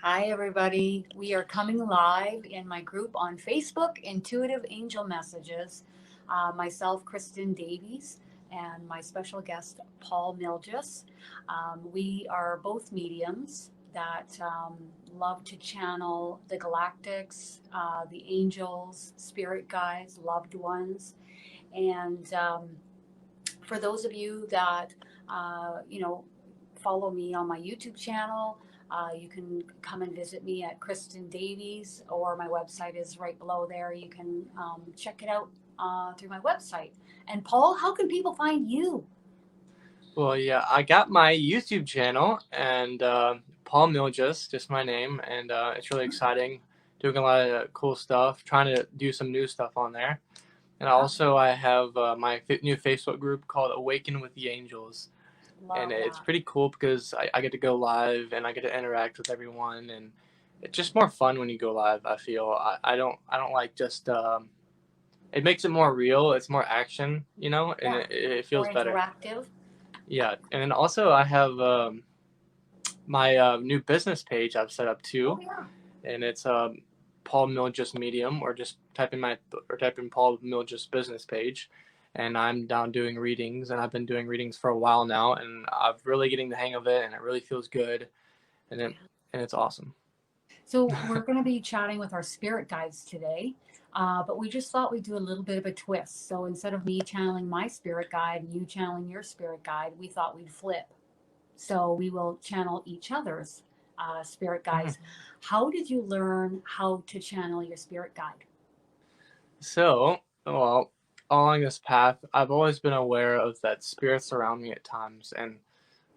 Hi, everybody. We are coming live in my group on Facebook, Intuitive Angel Messages. Myself, Kristin Davies, and my special guest, Paul Miljus. We are both mediums that love to channel the galactics, the angels, spirit guides, loved ones. And for those of you that, you know, follow me on my YouTube channel. You can come and visit me at Kristin Davies, or my website is right below there. You can check it out through my website. And Paul, how can people find you? Well, yeah, I got my YouTube channel and Paul Miljus, just my name, and it's really exciting. Doing a lot of cool stuff, trying to do some new stuff on there. And Yeah, also, I have my new Facebook group called Awaken with the Angels, and love it's that. pretty cool because I get to go live and I get to interact with everyone, and it's just more fun when you go live. I feel I don't like just it makes it more real. It's more action, and Yeah, it more feels better. interactive. Yeah, and then also I have my new business page I've set up Oh too, yeah. and it's Paul Miljus Medium, or just type in Paul Miljus business page, and I'm down doing readings, and I've been doing readings for a while now, and I'm really getting the hang of it, and it really feels good, and it's awesome. So we're going to be chatting with our spirit guides today, but we just thought we'd do a little bit of a twist. So instead of me channeling my spirit guide and you channeling your spirit guide, we thought we'd flip. So we will channel each other's spirit Mhm. guides. How did you learn how to channel your spirit guide? So, well, along this path, I've always been aware of that spirits around me at times, and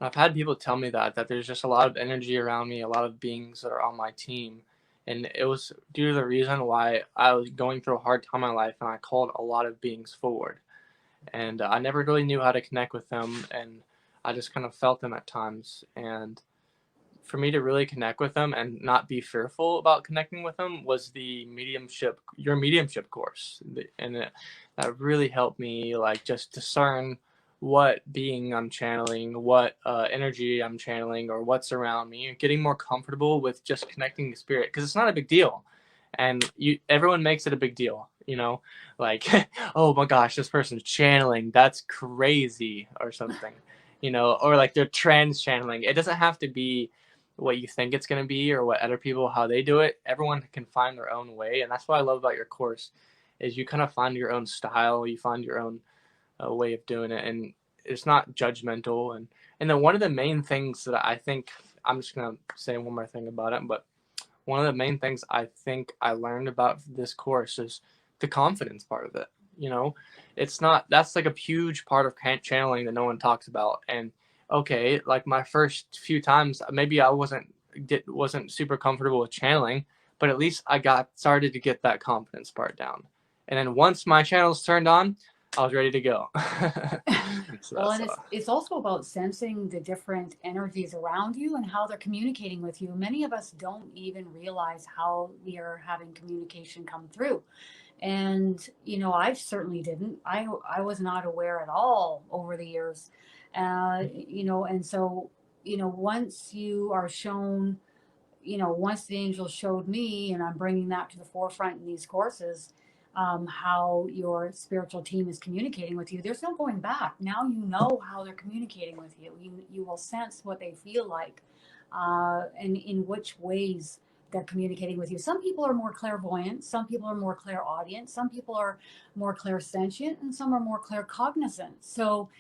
I've had people tell me that there's just a lot of energy around me, a lot of beings that are on my team, and it was due to the reason why I was going through a hard time in my life, and I called a lot of beings forward, and I never really knew how to connect with them, and I just kind of felt them at times, and for me to really connect with them and not be fearful about connecting with them was the mediumship course, and that really helped me like just discern what being I'm channeling, what energy I'm channeling, or what's around me, and getting more comfortable with just connecting to spirit because it's not a big deal, and everyone makes it a big deal, like oh my gosh, this person's channeling, that's crazy, or something, or like they're trans channeling. It doesn't have to be what you think it's going to be or what other people how they do it. Everyone can find their own way, and that's what I love about your course is you kind of find your own style, you find your own way of doing it, and it's not judgmental. And then one of the main things that I think, I'm just going to say one more thing about it, but one of the main things I think I learned about this course is the confidence part of it. You know, it's not, that's like a huge part of channeling that no one talks about. And okay, like my first few times, maybe I wasn't super comfortable with channeling, but at least I got started to get that confidence part down. And then once my channels turned on, I was ready to go. So Well, that's and it's also about sensing the different energies around you and how they're communicating with you. Many of us don't even realize how we are having communication come through. And I certainly didn't. I was not aware at all over the years. And so once you are shown, once the angel showed me, and I'm bringing that to the forefront in these courses, how your spiritual team is communicating with you. There's no going back. Now you know how they're communicating with you. You will sense what they feel like, and in which ways they're communicating with you. Some people are more clairvoyant, some people are more clairaudient, some people are more clairsentient, and some are more claircognizant. So,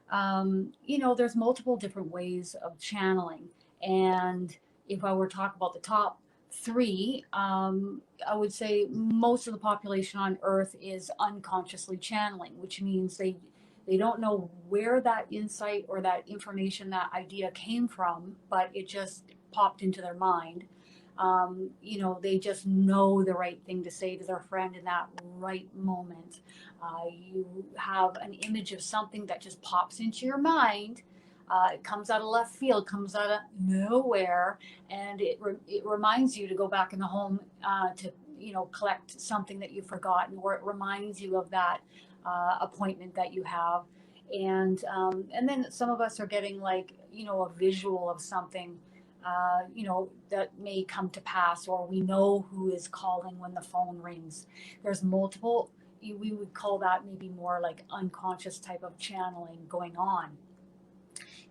there's multiple different ways of channeling. And if I were to talk about the top three, I would say most of the population on Earth is unconsciously channeling, which means they don't know where that insight or that information, that idea came from, but it just popped into their mind. They just know the right thing to say to their friend in that right moment. You have an image of something that just pops into your mind. It comes out of left field, comes out of nowhere, and it reminds you to go back in the home to collect something that you've forgotten, or it reminds you of that appointment that you have. And then some of us are getting like a visual of something that may come to pass, or we know who is calling when the phone rings. There's multiple, we would call that maybe more like unconscious type of channeling going on.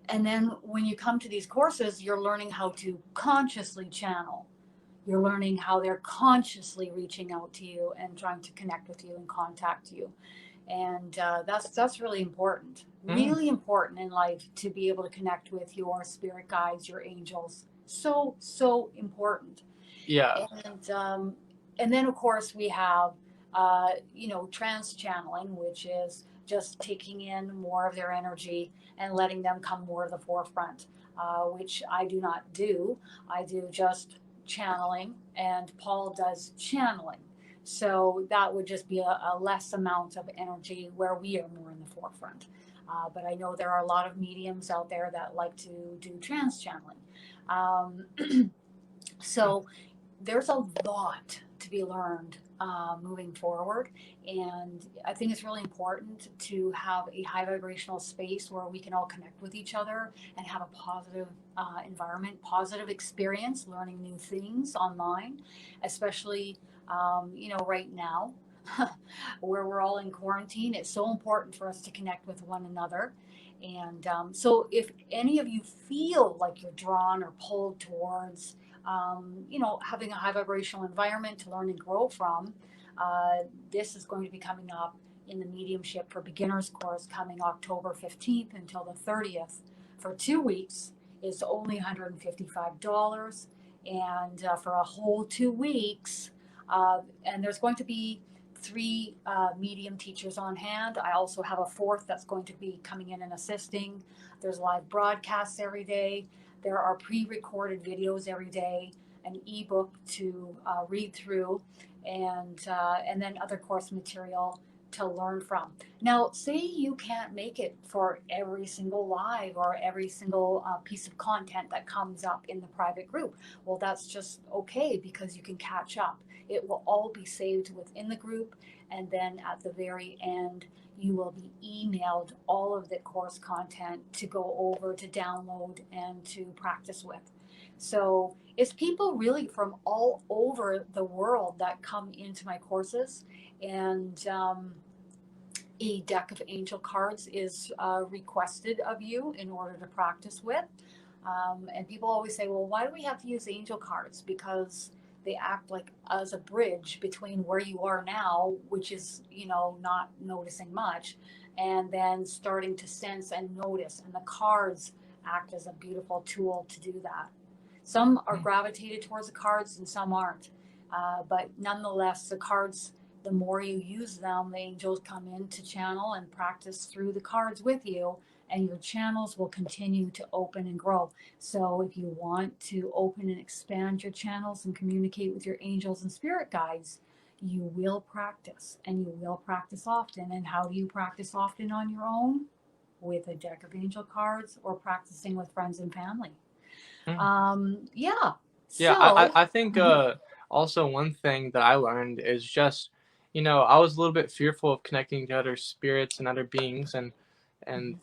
And then when you come to these courses, you're learning how to consciously channel. You're learning how they're consciously reaching out to you and trying to connect with you and contact you. And that's really important, really important in life, to be able to connect with your spirit guides, your angels. So important. Yeah. And then of course we have trance channeling, which is just taking in more of their energy and letting them come more to the forefront, which I do not do. I do just channeling, and Paul does channeling. So that would just be a less amount of energy where we are more in the forefront. But I know there are a lot of mediums out there that like to do trance channeling. So there's a lot to be learned moving forward. And I think it's really important to have a high vibrational space where we can all connect with each other and have a positive environment, positive experience, learning new things online, especially, right now where we're all in quarantine. It's so important for us to connect with one another. And so if any of you feel like you're drawn or pulled towards having a high vibrational environment to learn and grow from, this is going to be coming up in the Mediumship for Beginners course coming October 15th until the 30th for 2 weeks. It's only $155, and for a whole 2 weeks. And there's going to be 3 medium teachers on hand. I also have a 4th that's going to be coming in and assisting. There's live broadcasts every day. There are pre-recorded videos every day, an ebook to read through, and then other course material to learn from. Now, say you can't make it for every single live or every single piece of content that comes up in the private group. Well, that's just okay, because you can catch up. It will all be saved within the group, and then at the very end, you will be emailed all of the course content to go over, to download, and to practice with. So it's people really from all over the world that come into my courses, and a deck of angel cards is requested of you in order to practice with. And people always say, well, why do we have to use angel cards? Because they act like as a bridge between where you are now, which is, not noticing much, and then starting to sense and notice. And the cards act as a beautiful tool to do that. Some are gravitated towards the cards and some aren't. But nonetheless, the cards, the more you use them, the angels come in to channel and practice through the cards with you, and your channels will continue to open and grow. So if you want to open and expand your channels and communicate with your angels and spirit guides, you will practice, and you will practice often. And how do you practice often on your own? With a deck of angel cards, or practicing with friends and family. Yeah. Yeah, So, I think also one thing that I learned is just, I was a little bit fearful of connecting to other spirits and other beings and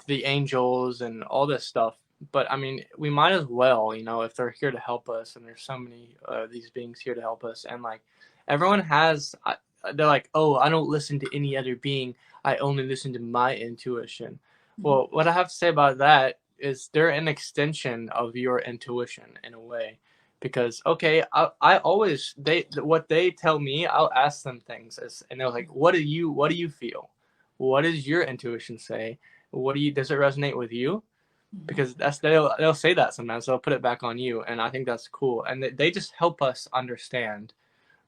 the angels and all this stuff. But I mean, we might as well, if they're here to help us, and there's so many these beings here to help us, and like everyone has, they're like, oh, I don't listen to any other being. I only listen to my intuition. Well, what I have to say about that is they're an extension of your intuition in a way. Because I always what they tell me, I'll ask them things, and they're like, what do you feel? What does your intuition say? Does it resonate with you? Because they'll say that sometimes. They'll put it back on you, and I think that's cool. And they just help us understand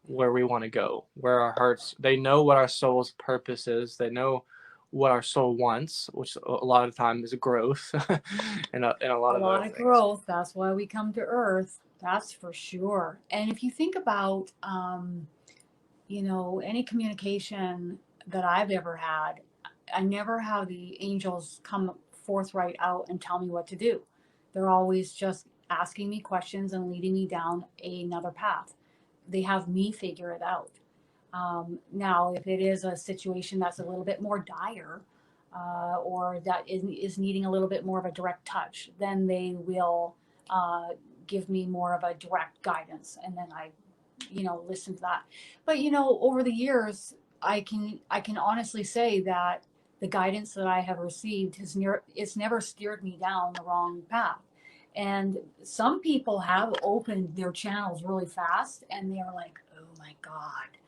where we want to go, where our hearts. They know what our soul's purpose is. They know what our soul wants, which a lot of the time is growth, and a lot of growth. That's why we come to Earth. That's for sure. And if you think about, any communication that I've ever had, I never have the angels come forthright out and tell me what to do. They're always just asking me questions and leading me down another path. They have me figure it out. Now, if it is a situation that's a little bit more dire, or that is needing a little bit more of a direct touch, then they will give me more of a direct guidance, and then I, listen to that. But over the years, I can honestly say that the guidance that I have received it's never steered me down the wrong path. And some people have opened their channels really fast, and they're like, oh my God,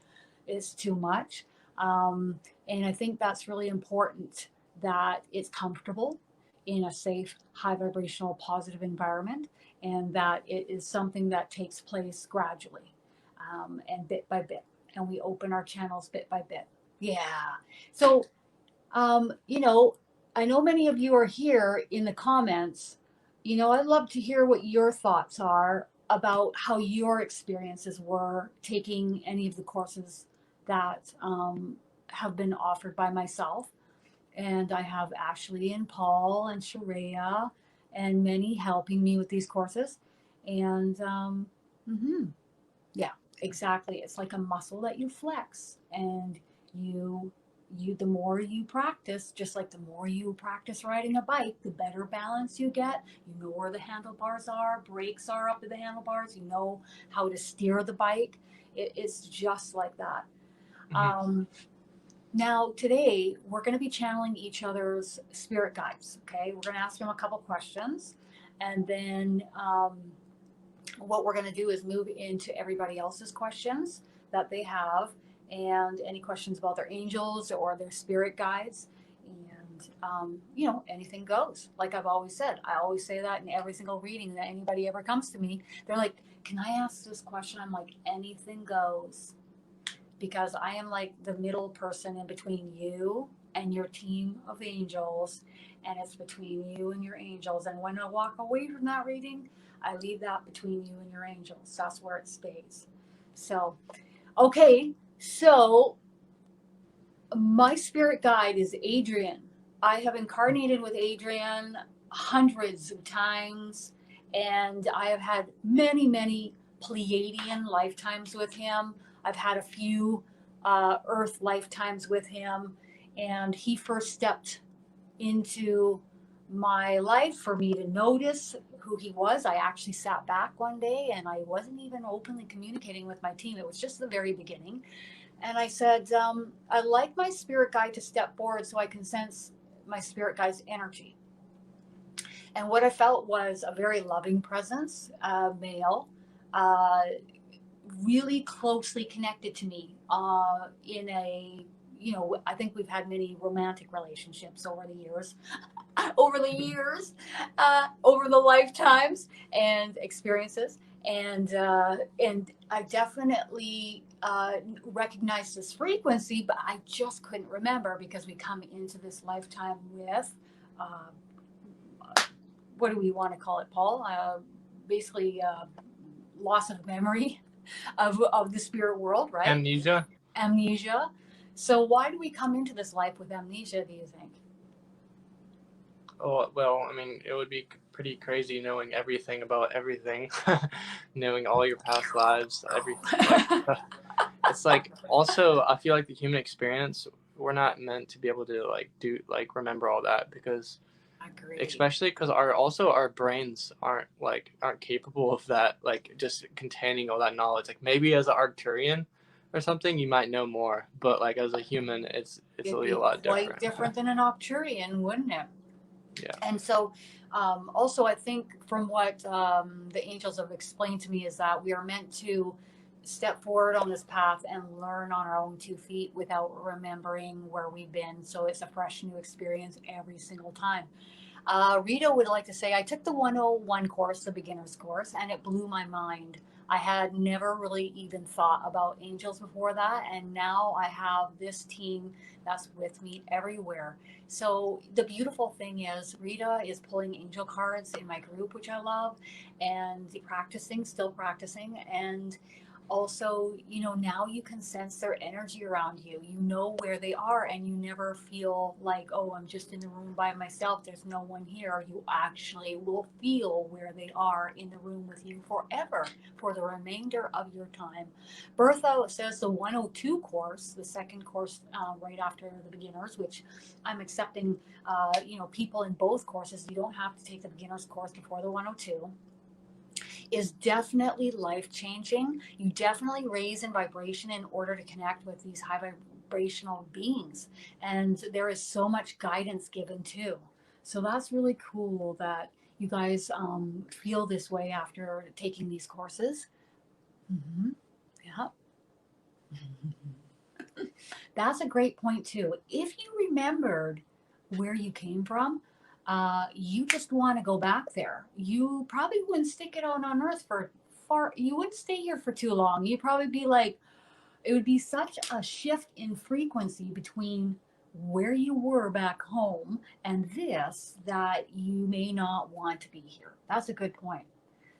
it's too much. And I think that's really important, that it's comfortable in a safe, high vibrational, positive environment, and that it is something that takes place gradually, and bit by bit. And we open our channels bit by bit. Yeah. So, I know many of you are here in the comments. I'd love to hear what your thoughts are about how your experiences were taking any of the courses that have been offered by myself. And I have Ashley and Paul and Sharia and many helping me with these courses. And yeah, exactly. It's like a muscle that you flex, and you the more you practice, just like the more you practice riding a bike, the better balance you get. You know where the handlebars are, brakes are up to the handlebars, you know how to steer the bike. It's just like that. Now today we're going to be channeling each other's spirit guides. Okay, we're going to ask them a couple questions, and then what we're going to do is move into everybody else's questions that they have, and any questions about their angels or their spirit guides. And anything goes. Like I've always said, I always say that in every single reading that anybody ever comes to me. They're like, can I ask this question? I'm like, anything goes, because I am like the middle person in between you and your team of angels, and it's between you and your angels. And when I walk away from that reading, I leave that between you and your angels. That's where it stays. So, okay, so my spirit guide is Adrian. I have incarnated with Adrian hundreds of times, and I have had many, many Pleiadian lifetimes with him. I've had a few Earth lifetimes with him, and he first stepped into my life for me to notice who he was. I actually sat back one day, and I wasn't even openly communicating with my team. It was just the very beginning. And I said, I'd like my spirit guide to step forward so I can sense my spirit guide's energy. And what I felt was a very loving presence, male, really closely connected to me in a, I think we've had many romantic relationships over the years, over the lifetimes and experiences. And I definitely recognized this frequency, but I just couldn't remember, because we come into this lifetime with, what do we want to call it, Paul? Basically, loss of memory of the spirit world, right? Amnesia. So why do we come into this life with amnesia, do you think? Oh, well, I mean, it would be pretty crazy knowing everything about everything, knowing all your past lives, everything. It's like, also, I feel like the human experience, we're not meant to be able to remember all that, because Agreed. Especially because our brains aren't capable of that, like just containing all that knowledge. Like maybe as an Arcturian or something, you might know more, but like as a human, it's a lot different. Quite different than an Arcturian, wouldn't it? Yeah. And so, also, I think from what the angels have explained to me is that we are meant to step forward on this path and learn on our own 2 feet without remembering where we've been. So it's a fresh new experience every single time. Rita would like to say, I took the 101 course, the beginner's course, and it blew my mind. I had never really even thought about angels before that, and now I have this team that's with me everywhere. So the beautiful thing is, Rita is pulling angel cards in my group, which I love, and still practicing, and also, now you can sense their energy around you. You know where they are, and you never feel like, oh, I'm just in the room by myself, there's no one here. You actually will feel where they are in the room with you forever, for the remainder of your time. Bertha says the 102 course, the second course right after the beginners, which I'm accepting, people in both courses. You don't have to take the beginner's course before the 102. is definitely life-changing. You definitely raise in vibration in order to connect with these high vibrational beings. And there is so much guidance given too. So that's really cool that you guys feel this way after taking these courses. Mm-hmm. Yeah. That's a great point too. If you remembered where you came from, you just want to go back there. You probably wouldn't stick it on Earth for far. You wouldn't stay here for too long. You'd probably be like, it would be such a shift in frequency between where you were back home and this that you may not want to be here. That's a good point.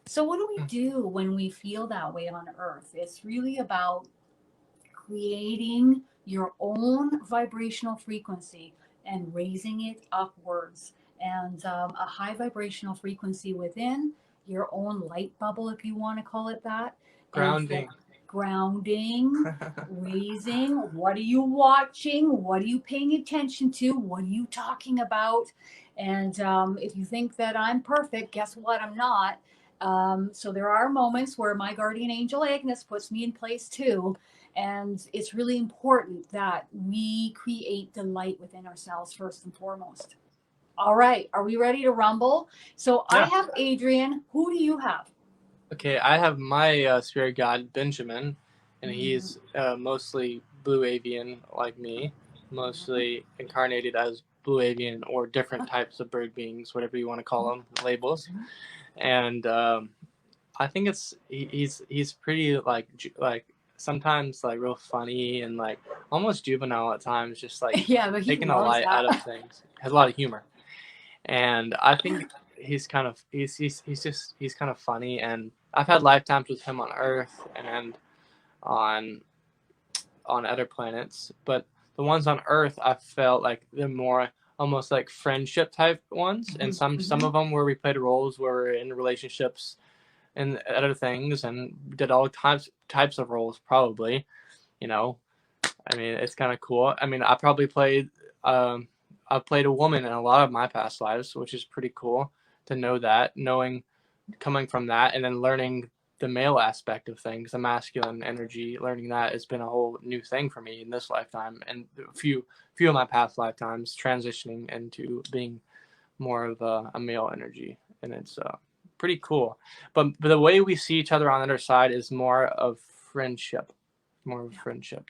So, what do we do when we feel that way on Earth? It's really about creating your own vibrational frequency and raising it upwards. And a high vibrational frequency within your own light bubble, if you want to call it that. Grounding. Grounding, raising. What are you watching? What are you paying attention to? What are you talking about? And if you think that I'm perfect, guess what? I'm not. So there are moments where my guardian angel Agnes puts me in place too. And it's really important that we create the light within ourselves first and foremost. All right. Are we ready to rumble? So Yeah. I have Adrian. Who do you have? Okay, I have my spirit guide, Benjamin, and he's mostly blue avian like me, mostly incarnated as blue avian or different types of bird beings, whatever you want to call them, labels. And I think he's pretty like sometimes like real funny and like almost juvenile at times, just like Yeah, but he taking a loves light out that. of things. Has a lot of humor, and I think he's kind of he's kind of funny. And I've had lifetimes with him on Earth and on other planets, but the ones on Earth I felt like they're more almost like friendship type ones, and some of them where we played roles where we're in relationships and other things and did all types of roles probably, you know. I mean, it's kind of cool. I mean, I've played a woman in a lot of my past lives, which is pretty cool to know that, knowing, coming from that, and then learning the male aspect of things, the masculine energy, learning that has been a whole new thing for me in this lifetime, and a few of my past lifetimes transitioning into being more of a male energy, and it's pretty cool. But the way we see each other on the other side is more of friendship,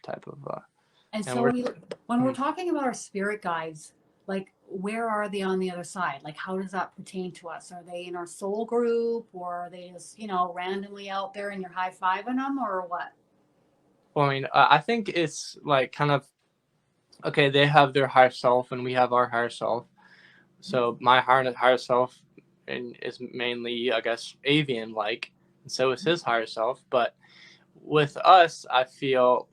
type of. And And so when we're talking about our spirit guides, like where are they on the other side? Like how does that pertain to us? Are they in our soul group, or are they just, randomly out there and you're high-fiving them, or what? Well, I mean, I think it's like kind of okay. They have their higher self, and we have our higher self. So my higher self is mainly, I guess, avian like, and so is his higher self. But with us, I feel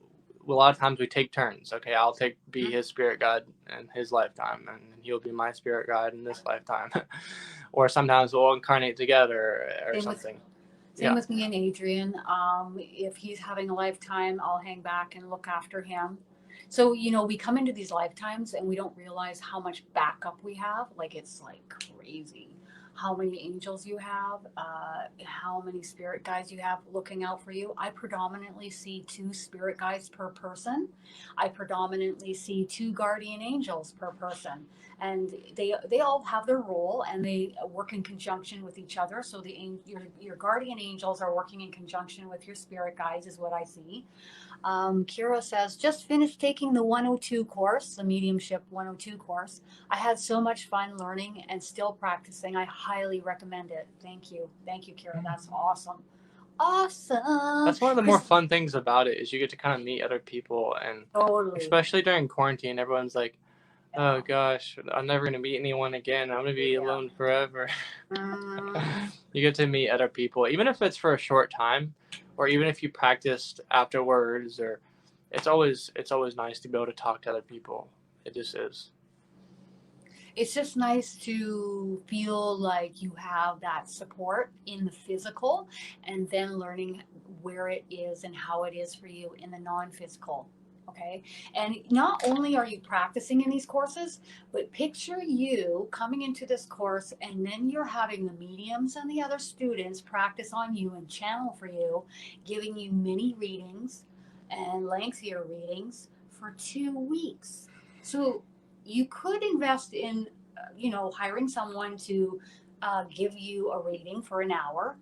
a lot of times we take turns. Okay, I'll be his spirit guide in his lifetime, and he'll be my spirit guide in this lifetime. Or sometimes we'll incarnate together or something. Same with me and Adrian. If he's having a lifetime, I'll hang back and look after him. So, we come into these lifetimes and we don't realize how much backup we have. Like, it's like crazy how many angels you have, how many spirit guides you have looking out for you. I predominantly see 2 spirit guides per person. I predominantly see 2 guardian angels per person. And they all have their role and they work in conjunction with each other. So your guardian angels are working in conjunction with your spirit guides, is what I see. Kira says, just finished taking the 102 course, the Mediumship 102 course. I had so much fun learning and still practicing. I highly recommend it. Thank you, Kira. That's awesome. That's one of the more fun things about it is you get to kind of meet other people, and totally. Especially during quarantine, everyone's like, oh gosh, I'm never gonna meet anyone again. I'm gonna be alone forever. You get to meet other people, even if it's for a short time, or even if you practiced afterwards. Or it's always nice to be able to talk to other people. It just is. It's just nice to feel like you have that support in the physical, and then learning where it is and how it is for you in the non-physical. Okay. And not only are you practicing in these courses, but picture you coming into this course and then you're having the mediums and the other students practice on you and channel for you, giving you mini readings and lengthier readings for 2 weeks. So you could invest in, hiring someone to give you a reading for an hour,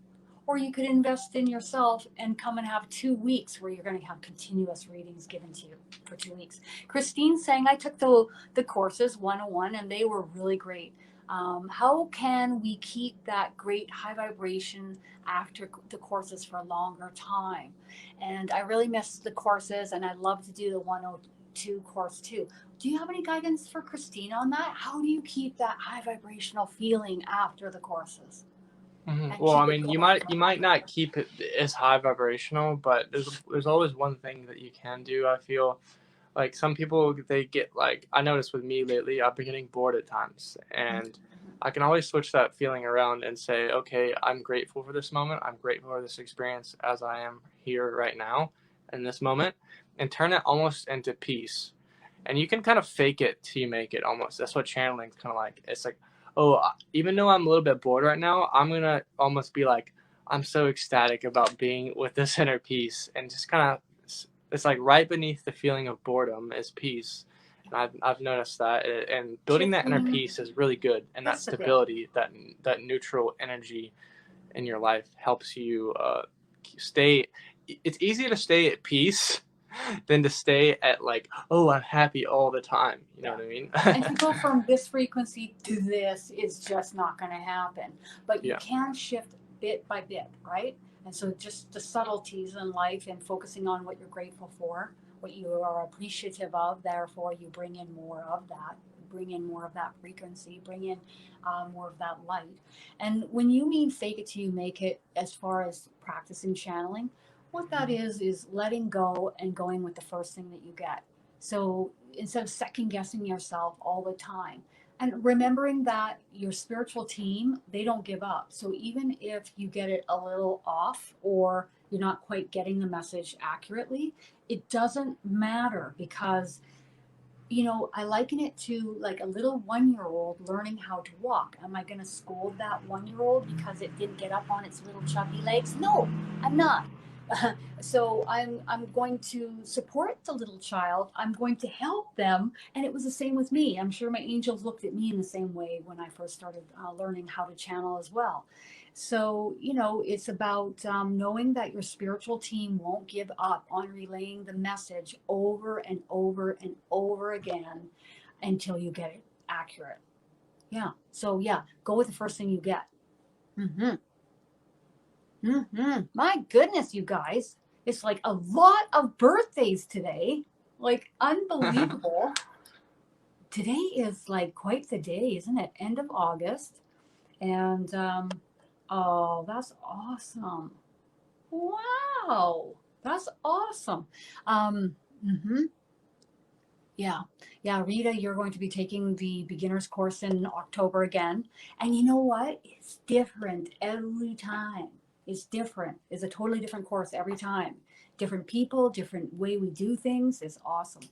or you could invest in yourself and come and have 2 weeks where you're going to have continuous readings given to you for 2 weeks. Christine's saying, I took the courses 101 and they were really great. How can we keep that great high vibration after the courses for a longer time? And I really missed the courses and I'd love to do the 102 course too. Do you have any guidance for Christine on that? How do you keep that high vibrational feeling after the courses? And Well, I keep it mean, going you for might longer? not keep it as high vibrational, but there's always one thing that you can do. I feel like some people, they get, like, I noticed with me lately, I've been getting bored at times, and I can always switch that feeling around and say, okay, I'm grateful for this moment. I'm grateful for this experience as I am here right now in this moment, and turn it almost into peace. And you can kind of fake it till you make it almost. That's what channeling is kind of like. It's like, oh, even though I'm a little bit bored right now, I'm going to almost be like, I'm so ecstatic about being with this inner peace, and just kind of, it's like right beneath the feeling of boredom is peace. And I've noticed that, and building that inner Shifting peace is really good, and that just a bit. stability, that neutral energy in your life helps you stay. It's easier to stay at peace than to stay at, like, oh, I'm happy all the time. You know Yeah. what I mean? And to go from this frequency to this is just not going to happen. But you Yeah. can shift bit by bit, right? And so just the subtleties in life and focusing on what you're grateful for, what you are appreciative of, therefore you bring in more of that. Bring in more of that frequency, bring in more of that light. And when you mean fake it till you make it, as far as practicing channeling, what that is letting go and going with the first thing that you get. So instead of second guessing yourself all the time, and remembering that your spiritual team, they don't give up. So even if you get it a little off or you're not quite getting the message accurately, it doesn't matter, because I liken it to like a little 1 year old learning how to walk. Am I going to scold that 1 year old because it didn't get up on its little chubby legs? No, I'm not. So I'm going to support the little child. I'm going to help them, and it was the same with me. I'm sure my angels looked at me in the same way when I first started learning how to channel as well. So it's about knowing that your spiritual team won't give up on relaying the message over and over and over again until you get it accurate. Yeah. So yeah, go with the first thing you get. Mm-hmm. My goodness, you guys. It's like a lot of birthdays today. Like unbelievable. Today is like quite the day, isn't it? End of August. And oh, that's awesome. Wow. That's awesome. Um, mhm. Yeah. Yeah, Rita, you're going to be taking the beginner's course in October again. And you know what? It's different every time. It's different. It's a totally different course every time. Different people, different way we do things. It's awesome.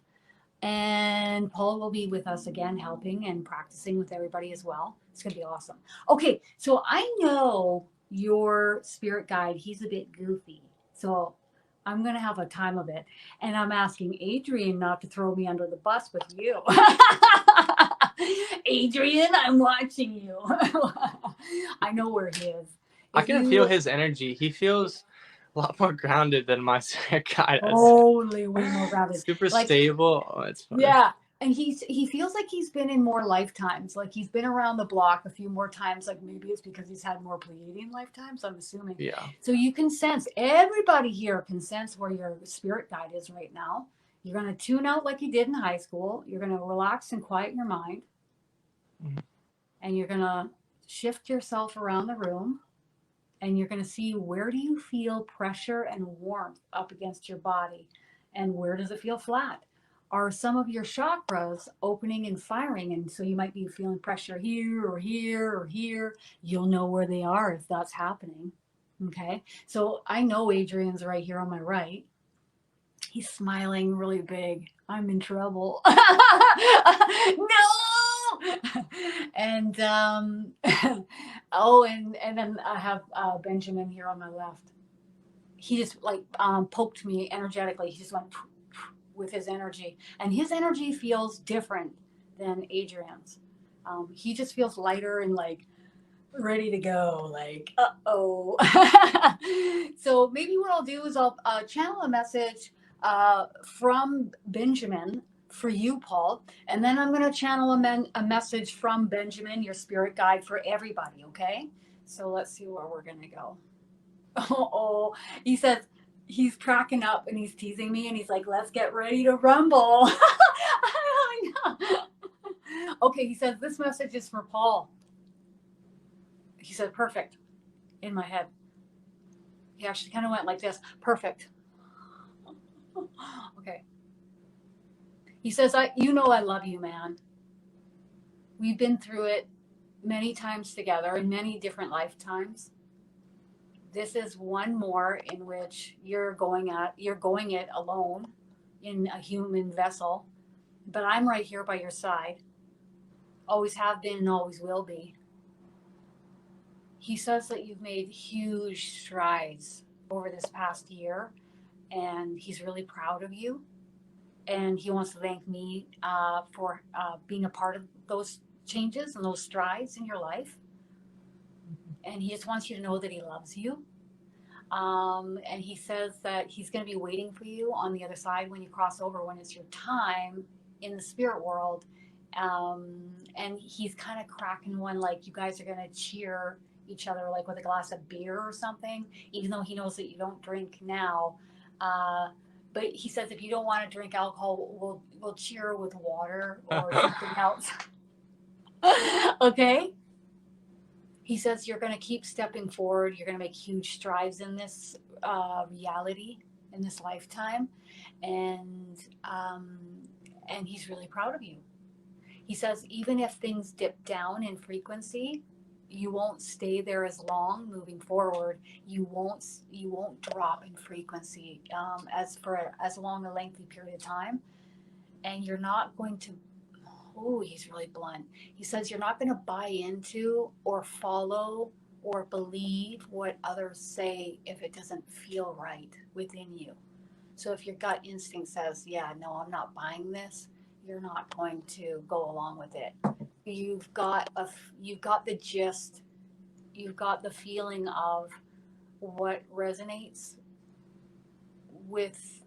And Paul will be with us again, helping and practicing with everybody as well. It's going to be awesome. Okay, so I know your spirit guide, he's a bit goofy. So I'm going to have a time of it. And I'm asking Adrian not to throw me under the bus with you. Adrian, I'm watching you. I know where he is. I If can feel you his energy. He feels a lot more grounded than my spirit guide. totally way more grounded. Super Like, stable. Oh, it's funny. yeah. And he feels like he's been in more lifetimes. Like he's been around the block a few more times. Like maybe it's because he's had more Pleiadian lifetimes, I'm assuming. Yeah. So you can sense, everybody here can sense where your spirit guide is right now. You're going to tune out like you did in high school. You're going to relax and quiet your mind. Mhm. And you're going to shift yourself around the room. And you're going to see, where do you feel pressure and warmth up against your body? And where does it feel flat? Are some of your chakras opening and firing? And so you might be feeling pressure here or here or here. You'll know where they are if that's happening. Okay. So I know Adrian's right here on my right. He's smiling really big. I'm in trouble. No. And oh, and then I have Benjamin here on my left. He just like poked me energetically. He just went with his energy, and his energy feels different than Adrian's. He just feels lighter and like ready to go, like uh-oh. So maybe what I'll do is I'll channel a message from Benjamin for you, Paul, and then I'm going to channel a message from Benjamin, your spirit guide, for everybody. Okay, so let's see where we're going to go. Oh, he says he's cracking up and he's teasing me and he's like, let's get ready to rumble. Okay, he says this message is for Paul. He said, perfect, in my head. He actually kind of went like this, perfect. Okay. He says, you know I love you, man. We've been through it many times together in many different lifetimes. This is one more in which you're going it alone in a human vessel. But I'm right here by your side. Always have been and always will be. He says that you've made huge strides over this past year, and he's really proud of you. And he wants to thank me for being a part of those changes and those strides in your life. And he just wants you to know that he loves you. And he says that he's going to be waiting for you on the other side when you cross over, when it's your time in the spirit world. And he's kind of cracking one like you guys are going to cheer each other like with a glass of beer or something, even though he knows that you don't drink now. But he says if you don't want to drink alcohol, we'll cheer with water or something else. Okay? He says you're going to keep stepping forward. You're going to make huge strides in this reality, in this lifetime. And he's really proud of you. He says even if things dip down in frequency, you won't stay there as long moving forward. You won't drop in frequency as long a lengthy period of time. And you're not going to, oh, he's really blunt. He says you're not going to buy into or follow or believe what others say if it doesn't feel right within you. So if your gut instinct says, yeah, no, I'm not buying this, you're not going to go along with it. You've got the gist, you've got the feeling of what resonates with,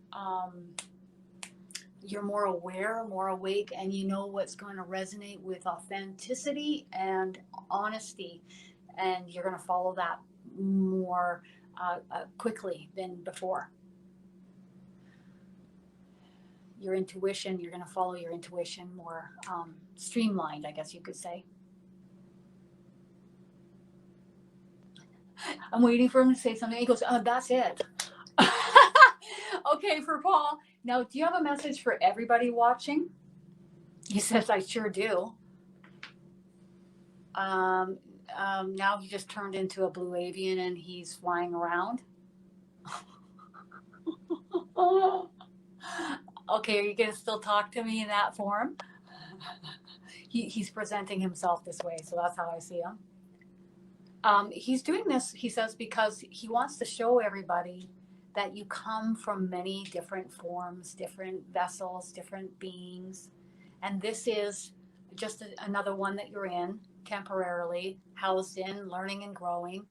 you're more aware, more awake, and you know what's going to resonate with authenticity and honesty, and you're going to follow that more quickly than before. Your intuition, you're going to follow your intuition more streamlined, I guess you could say. I'm waiting for him to say something. He goes, oh, that's it. Okay, for Paul. Now, do you have a message for everybody watching? He says, I sure do. Now he just turned into a blue avian and he's flying around. Okay, are you going to still talk to me in that form? He's presenting himself this way, so that's how I see him. He's doing this, he says, because he wants to show everybody that you come from many different forms, different vessels, different beings. And this is just another one that you're in, temporarily, housed in, learning and growing.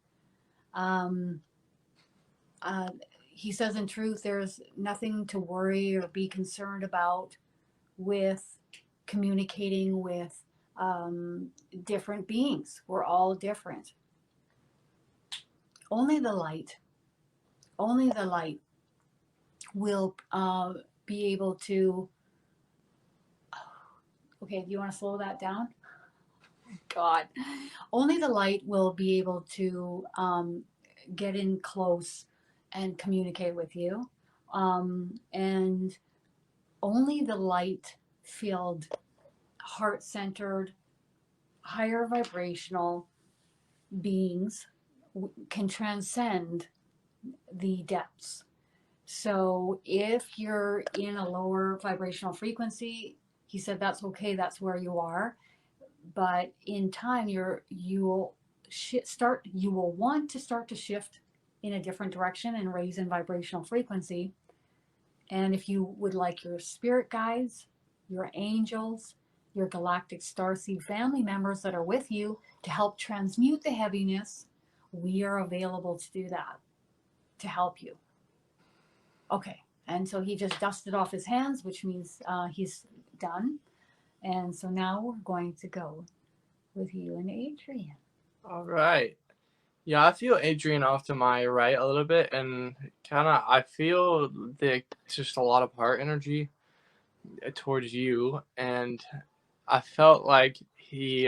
He says, in truth, there's nothing to worry or be concerned about with communicating with different beings. We're all different. Only the light will be able to, okay, do you want to slow that down? God. Only the light will be able to get in close and communicate with you. And only the light-filled, heart-centered, higher vibrational beings can transcend the depths. So if you're in a lower vibrational frequency, he said that's okay, that's where you are. But in time, you will you will want to start to shift in a different direction and raise in vibrational frequency. And if you would like your spirit guides, your angels, your galactic starseed family members that are with you to help transmute the heaviness, we are available to do that, to help you. Okay. And so he just dusted off his hands, which means he's done. And so now we're going to go with you and Adrian. All right. Yeah, I feel Adrian off to my right a little bit, and kind of I feel just a lot of heart energy towards you, and I felt like he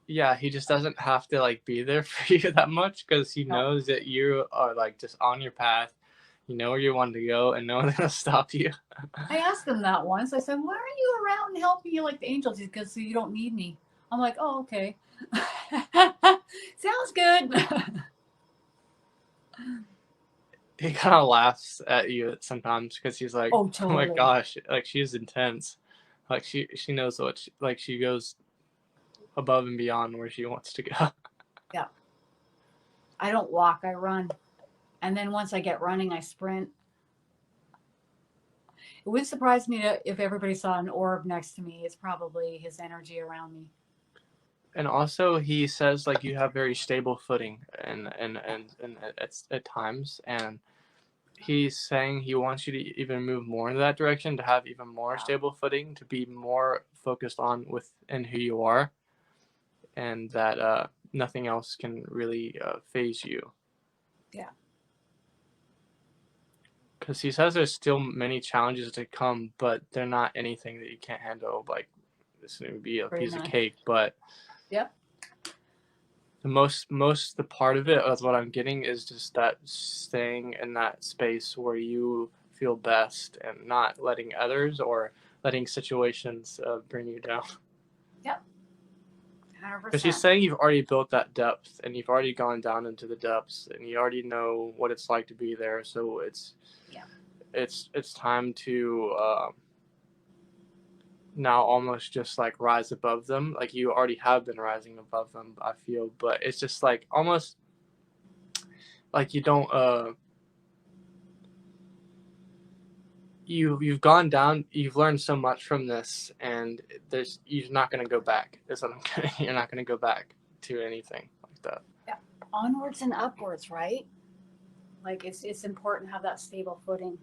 yeah, he just doesn't have to like be there for you that much, because he No. knows that you are like just on your path. You know where you want to go, and no one's gonna stop you. I asked him that once. I said, "Why aren't you around helping you like the angels? Because you don't need me." I'm like, "Oh, okay." Sounds good. He kind of laughs at you sometimes because he's like, Oh, "Oh my totally. gosh, like she's intense. Like she knows what like she goes above and beyond where she wants to go." Yeah. I don't walk, I run. And then once I get running, I sprint. It would surprise me if everybody saw an orb next to me. It's probably his energy around me. And also, he says like you have very stable footing, and at times, and he's saying he wants you to even move more in that direction, to have even more stable footing, to be more focused on within who you are, and that nothing else can really phase you. Yeah. Because he says there's still many challenges to come, but they're not anything that you can't handle. Like this would be a Pretty piece of much. cake, but Yep. the part of it is what I'm getting is just that staying in that space where you feel best and not letting others or letting situations bring you down. Yep. Because he's 100%. saying you've already built that depth and you've already gone down into the depths and you already know what it's like to be there. So it's time to now almost just like rise above them. Like you already have been rising above them, I feel, but it's just like almost like you don't you've gone down, you've learned so much from this, and you're not going to go back. That's what I'm getting. You're not going to go back to anything like that. Yeah. Onwards and upwards, right? Like it's important to have that stable footing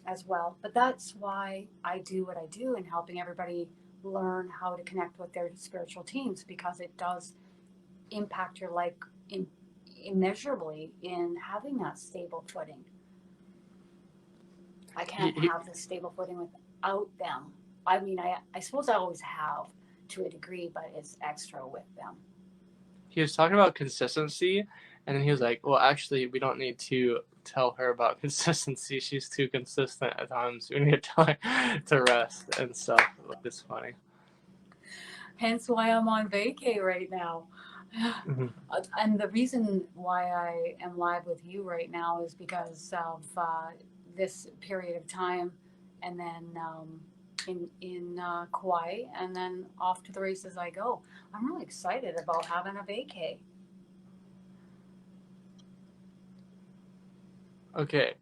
as well. But that's why I do what I do in helping everybody learn how to connect with their spiritual teams, because it does impact your life immeasurably in having that stable footing. I can't have this stable footing without them. I mean, I suppose I always have to a degree, but it's extra with them. He was talking about consistency, and then he was like, well, actually, we don't need to tell her about consistency. She's too consistent at times. We need to tell her to rest and stuff. It's funny. Hence why I'm on vacay right now. Mm-hmm. And the reason why I am live with you right now is because of this period of time, and then in Kauai, and then off to the races I go. I'm really excited about having a vacay. Okay,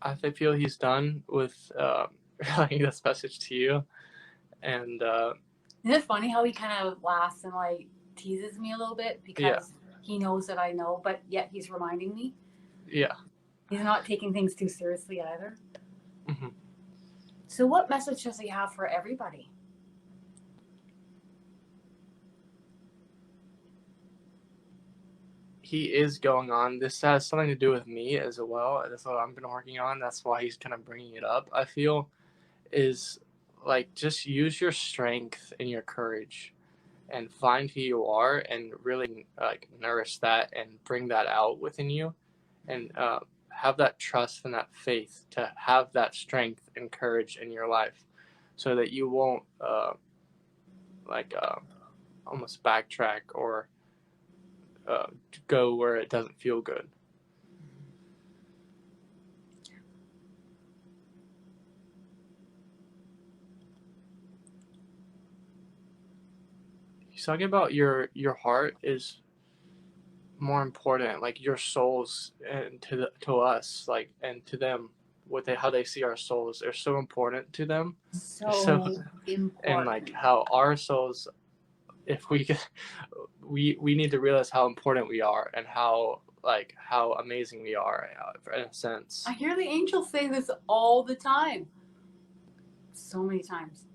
I feel he's done with relaying this message to you, and isn't it funny how he kind of laughs and like teases me a little bit because he knows that I know, but yet he's reminding me. Yeah. He's not taking things too seriously either. Mm-hmm. So what message does he have for everybody? He is going on. This has something to do with me as well. That's what I've been working on. That's why he's kind of bringing it up, I feel, is like just use your strength and your courage and find who you are and really like nourish that and bring that out within you, and have that trust and that faith to have that strength and courage in your life, so that you won't almost backtrack or go where it doesn't feel good. he's talking about your heart is more important, like your souls, and to us, like, and to them, how they see our souls are so important to them. So Important. and like how our souls, if we could, we need to realize how important we are and how amazing we are, in a sense. I hear the angels say this all the time. So many times.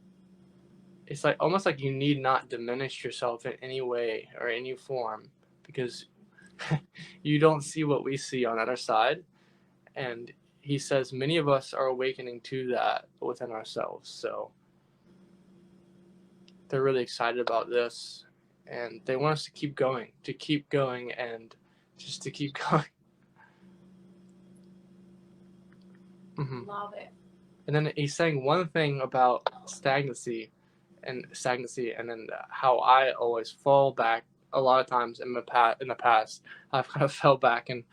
It's like almost like you need not diminish yourself in any way or any form, because you don't see what we see on the other side. And he says many of us are awakening to that within ourselves. So they're really excited about this, and they want us to keep going, and just to keep going. Love it. And then he's saying one thing about stagnancy, and then how I always fall back a lot of times in the past. I've kind of fell back and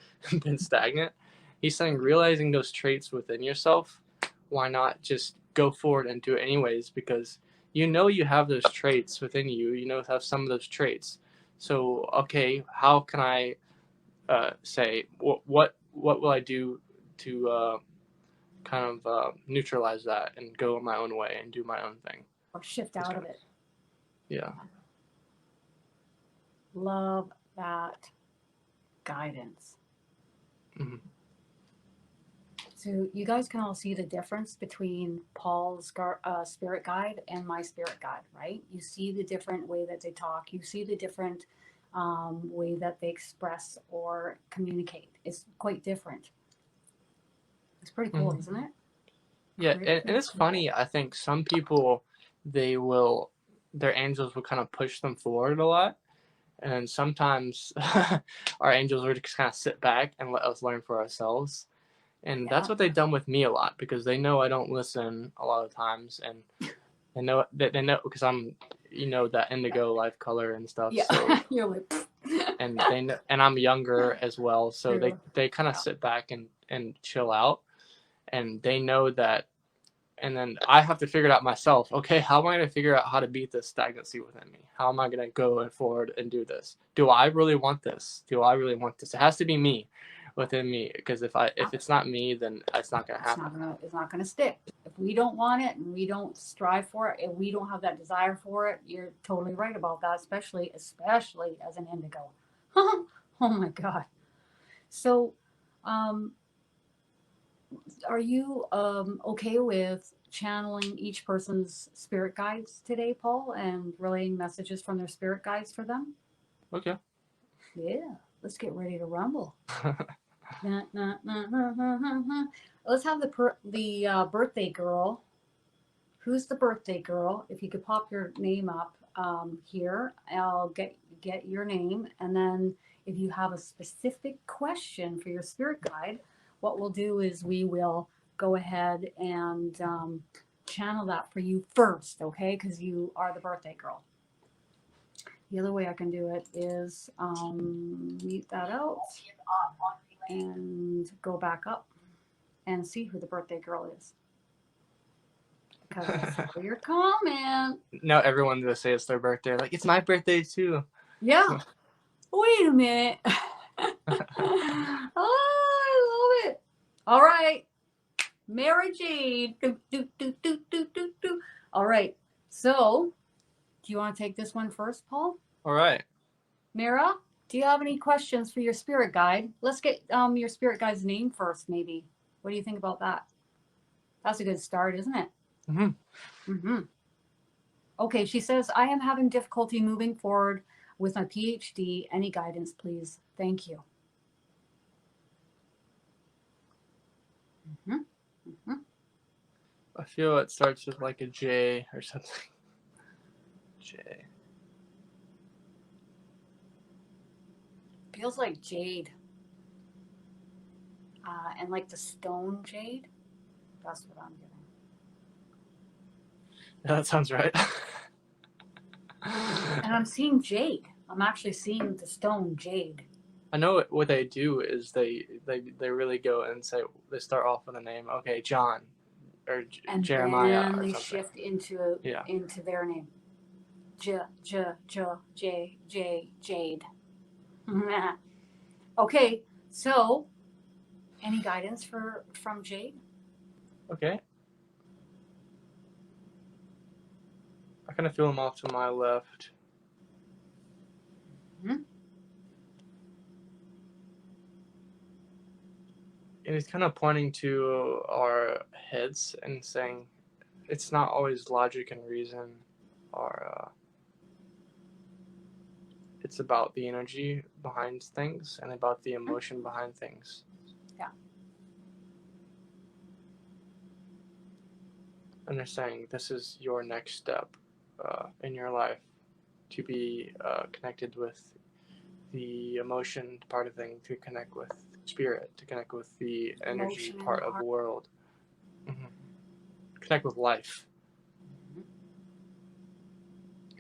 been stagnant. He's saying realizing those traits within yourself, why not just go forward and do it anyways, because you have those traits within you. You have some of those traits. So, okay, how can I say, what will I do to kind of neutralize that and go my own way and do my own thing? Or shift out of it. Yeah. Love that guidance. Mm-hmm. So you guys can all see the difference between Paul's spirit guide and my spirit guide, right? You see the different way that they talk. You see the different way that they express or communicate. It's quite different. It's pretty cool, isn't it? Yeah, and it's funny. I think some people, their angels will kind of push them forward a lot. And sometimes our angels will just kind of sit back and let us learn for ourselves. And that's what they've done with me a lot, because they know I don't listen a lot of times, and they know because I'm, that indigo life color and stuff. Yeah, so, you're like, and they know, and I'm younger as well, so they kind of sit back and chill out, and they know that. And then I have to figure it out myself. Okay, how am I going to figure out how to beat this stagnancy within me? How am I going to go forward and do this? Do I really want this? It has to be me, within me, because if it's not me, then it's not going to happen. It's not going to stick. If we don't want it and we don't strive for it, if we don't have that desire for it, you're totally right about that, especially as an indigo. Oh my God. So, are you okay with channeling each person's spirit guides today, Paul, and relaying messages from their spirit guides for them? Okay. Yeah, let's get ready to rumble. Let's have the birthday girl. Who's the birthday girl? If you could pop your name up here, I'll get your name, and then if you have a specific question for your spirit guide, what we'll do is we will go ahead and channel that for you first, okay? Because you are the birthday girl. The other way I can do it is mute that out and go back up and see who the birthday girl is. Because I saw your comment. Now everyone's going to say it's their birthday. Like, it's my birthday too. Yeah. Wait a minute. Oh, I love it. All right. Mary Jane. All right. So, do you want to take this one first, Paul? All right. Mira, do you have any questions for your spirit guide? Let's get your spirit guide's name first, maybe. What do you think about that? That's a good start, isn't it? Mm-hmm. Mm-hmm. Okay, she says, I am having difficulty moving forward with my PhD. Any guidance, please? Thank you. Mm-hmm. Mm-hmm. I feel it starts with like a J or something. J. Feels like jade. And like the stone jade. That's what I'm getting. Yeah, that sounds right. And I'm seeing jade. I'm actually seeing the stone jade. I know what they do is they really go and say, they start off with a name. Okay, John or and Jeremiah then or they something. shift into their name. Jade. Okay, so any guidance from Jade? Okay. I kind of feel him off to my left. Mm-hmm. And he's kind of pointing to our heads and saying, it's not always logic and reason, or it's about the energy behind things and about the emotion behind things. Yeah. And they're saying this is your next step in your life, to be connected with the emotion part of things, to connect with spirit, to connect with the energy Emotion part and of the heart. world. Mm-hmm. Connect with life. Mm-hmm.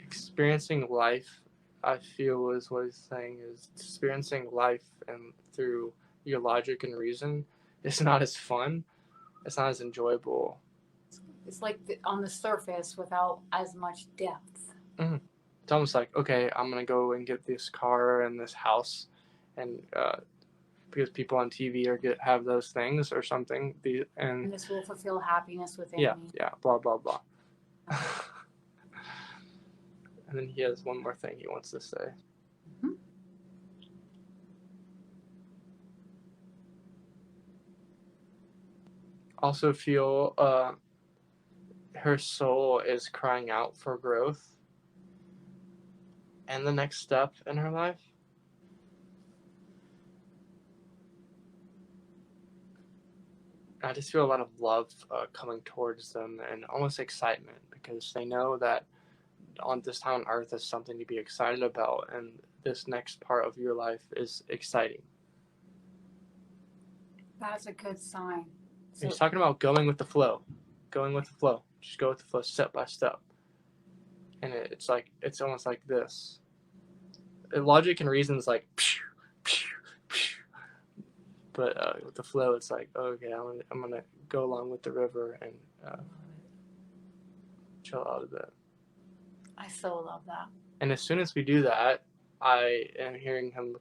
Experiencing life, I feel, is what he's saying, is experiencing life and through your logic and reason. It's not as fun. It's not as enjoyable. It's like on the surface without as much depth. Mm-hmm. It's almost like, okay, I'm gonna go and get this car and this house, and because people on TV have those things or something, And this will fulfill happiness within yeah, me. blah blah blah. And then he has one more thing he wants to say. Mm-hmm. Also feel her soul is crying out for growth and the next step in her life. I just feel a lot of love coming towards them and almost excitement, because they know that on this time on Earth is something to be excited about, and this next part of your life is exciting. That's a good sign. So, he's talking about going with the flow. Going with the flow. Just go with the flow step by step. And it's like, it's almost like this. Logic and reason is like, phew, phew, phew. But with the flow, it's like, okay, I'm gonna go along with the river and chill out a bit. I so love that. And as soon as we do that, I am hearing him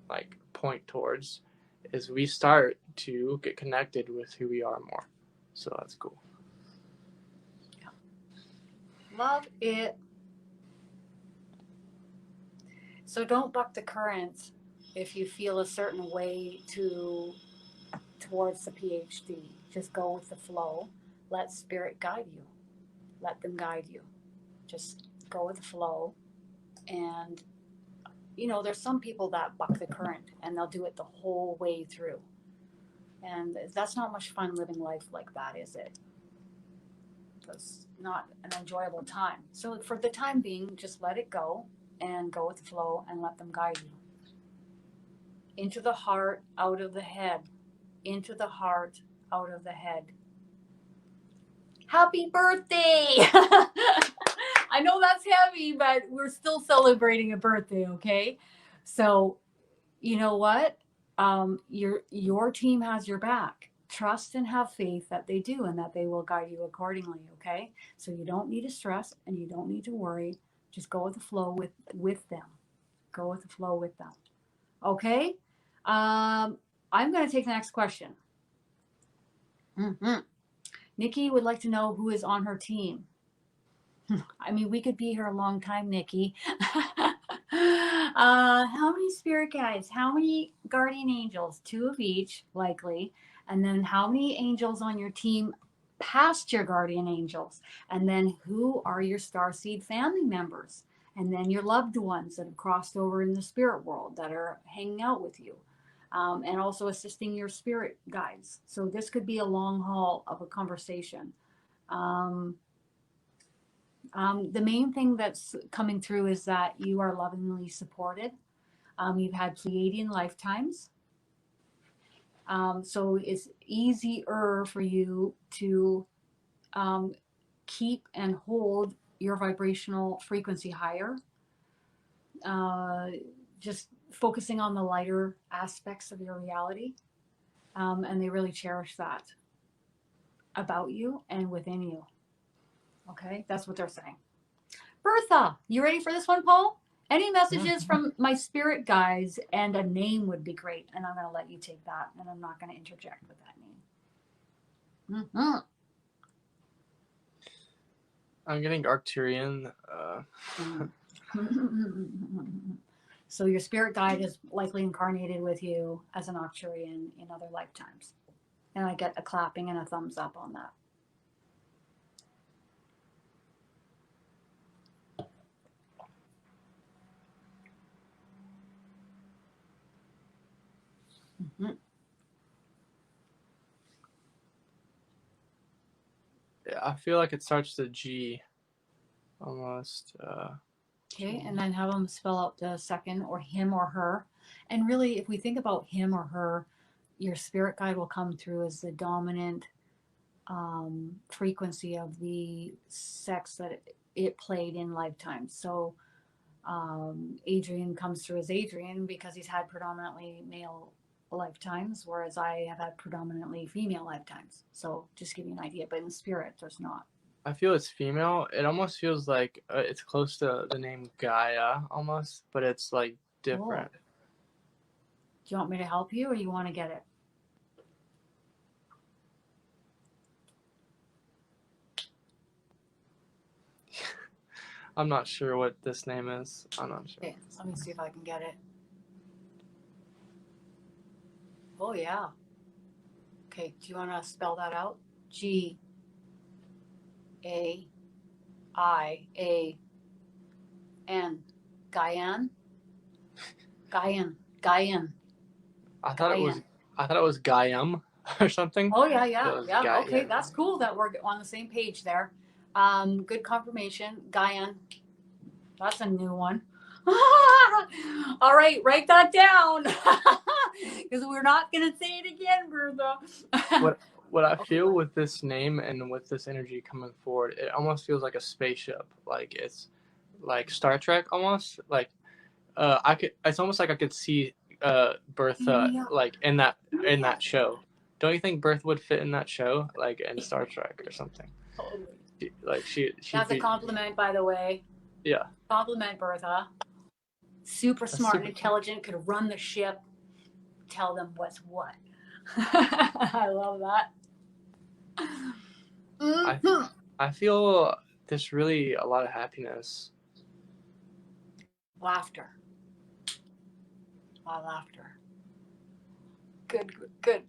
like point towards, is we start to get connected with who we are more. So that's cool. Yeah. Love it. So don't buck the current if you feel a certain way towards the PhD. Just go with the flow. Let spirit guide you. Let them guide you. Just go with the flow. And there's some people that buck the current and they'll do it the whole way through. And that's not much fun living life like that, is it? It's not an enjoyable time. So for the time being, just let it go and go with the flow and let them guide you. Into the heart, out of the head. Into the heart, out of the head. Happy birthday! I know that's heavy, but we're still celebrating a birthday, okay? So, you know what? Your team has your back. Trust and have faith that they do and that they will guide you accordingly, okay? So you don't need to stress and you don't need to worry. Just go with the flow with them. Go with the flow with them. Okay? I'm going to take the next question. Mm-hmm. Nikki would like to know who is on her team. I mean, we could be here a long time, Nikki. How many spirit guides? How many guardian angels? 2 of each, likely. And then how many angels on your team past your guardian angels? And then who are your starseed family members? And then your loved ones that have crossed over in the spirit world that are hanging out with you. And also assisting your spirit guides. So this could be a long haul of a conversation. The main thing that's coming through is that you are lovingly supported. You've had Pleiadian lifetimes. So it's easier for you to keep and hold your vibrational frequency higher. Just focusing on the lighter aspects of your reality. And they really cherish that about you and within you. Okay, that's what they're saying. Bertha, you ready for this one, Paul? Any messages from my spirit guides, and a name would be great. And I'm going to let you take that, and I'm not going to interject with that name. Mm-hmm. I'm getting Arcturian. So your spirit guide is likely incarnated with you as an Arcturian in other lifetimes. And I get a clapping and a thumbs up on that. Mm-hmm. Yeah, I feel like it starts with a G, almost. Okay, and then have them spell out the second, or him or her. And really, if we think about him or her, your spirit guide will come through as the dominant frequency of the sex that it played in lifetime. So Adrian comes through as Adrian because he's had predominantly male lifetimes, whereas I have had predominantly female lifetimes. So just give you an idea, but in spirit, there's not. I feel it's female. It almost feels like it's close to the name Gaia, almost, but it's like different. Cool. Do you want me to help you, or you want to get it? I'm not sure what this name is. I'm not sure. Okay, let me see if I can get it. Oh, yeah. Okay, do you want to spell that out? G-A-I-A-N. Gaian? Gaian. Gaian. I thought it was Gaiam or something. Oh, yeah, yeah. Yeah, Gaian. okay, that's cool that we're on the same page there. Good confirmation. Gaian. That's a new one. All right, write that down. Because we're not going to say it again, Bertha. What I feel with this name and with this energy coming forward, it almost feels like a spaceship. Like it's like Star Trek almost. Like it's almost like I could see Bertha like in that show. Don't you think Bertha would fit in that show, like in Star Trek or something? Totally. That's a compliment, by the way. Yeah. Compliment, Bertha. Super smart and intelligent, could run the ship, tell them what's what. I love that. I feel there's really a lot of happiness. Laughter. A lot of laughter. Good, good.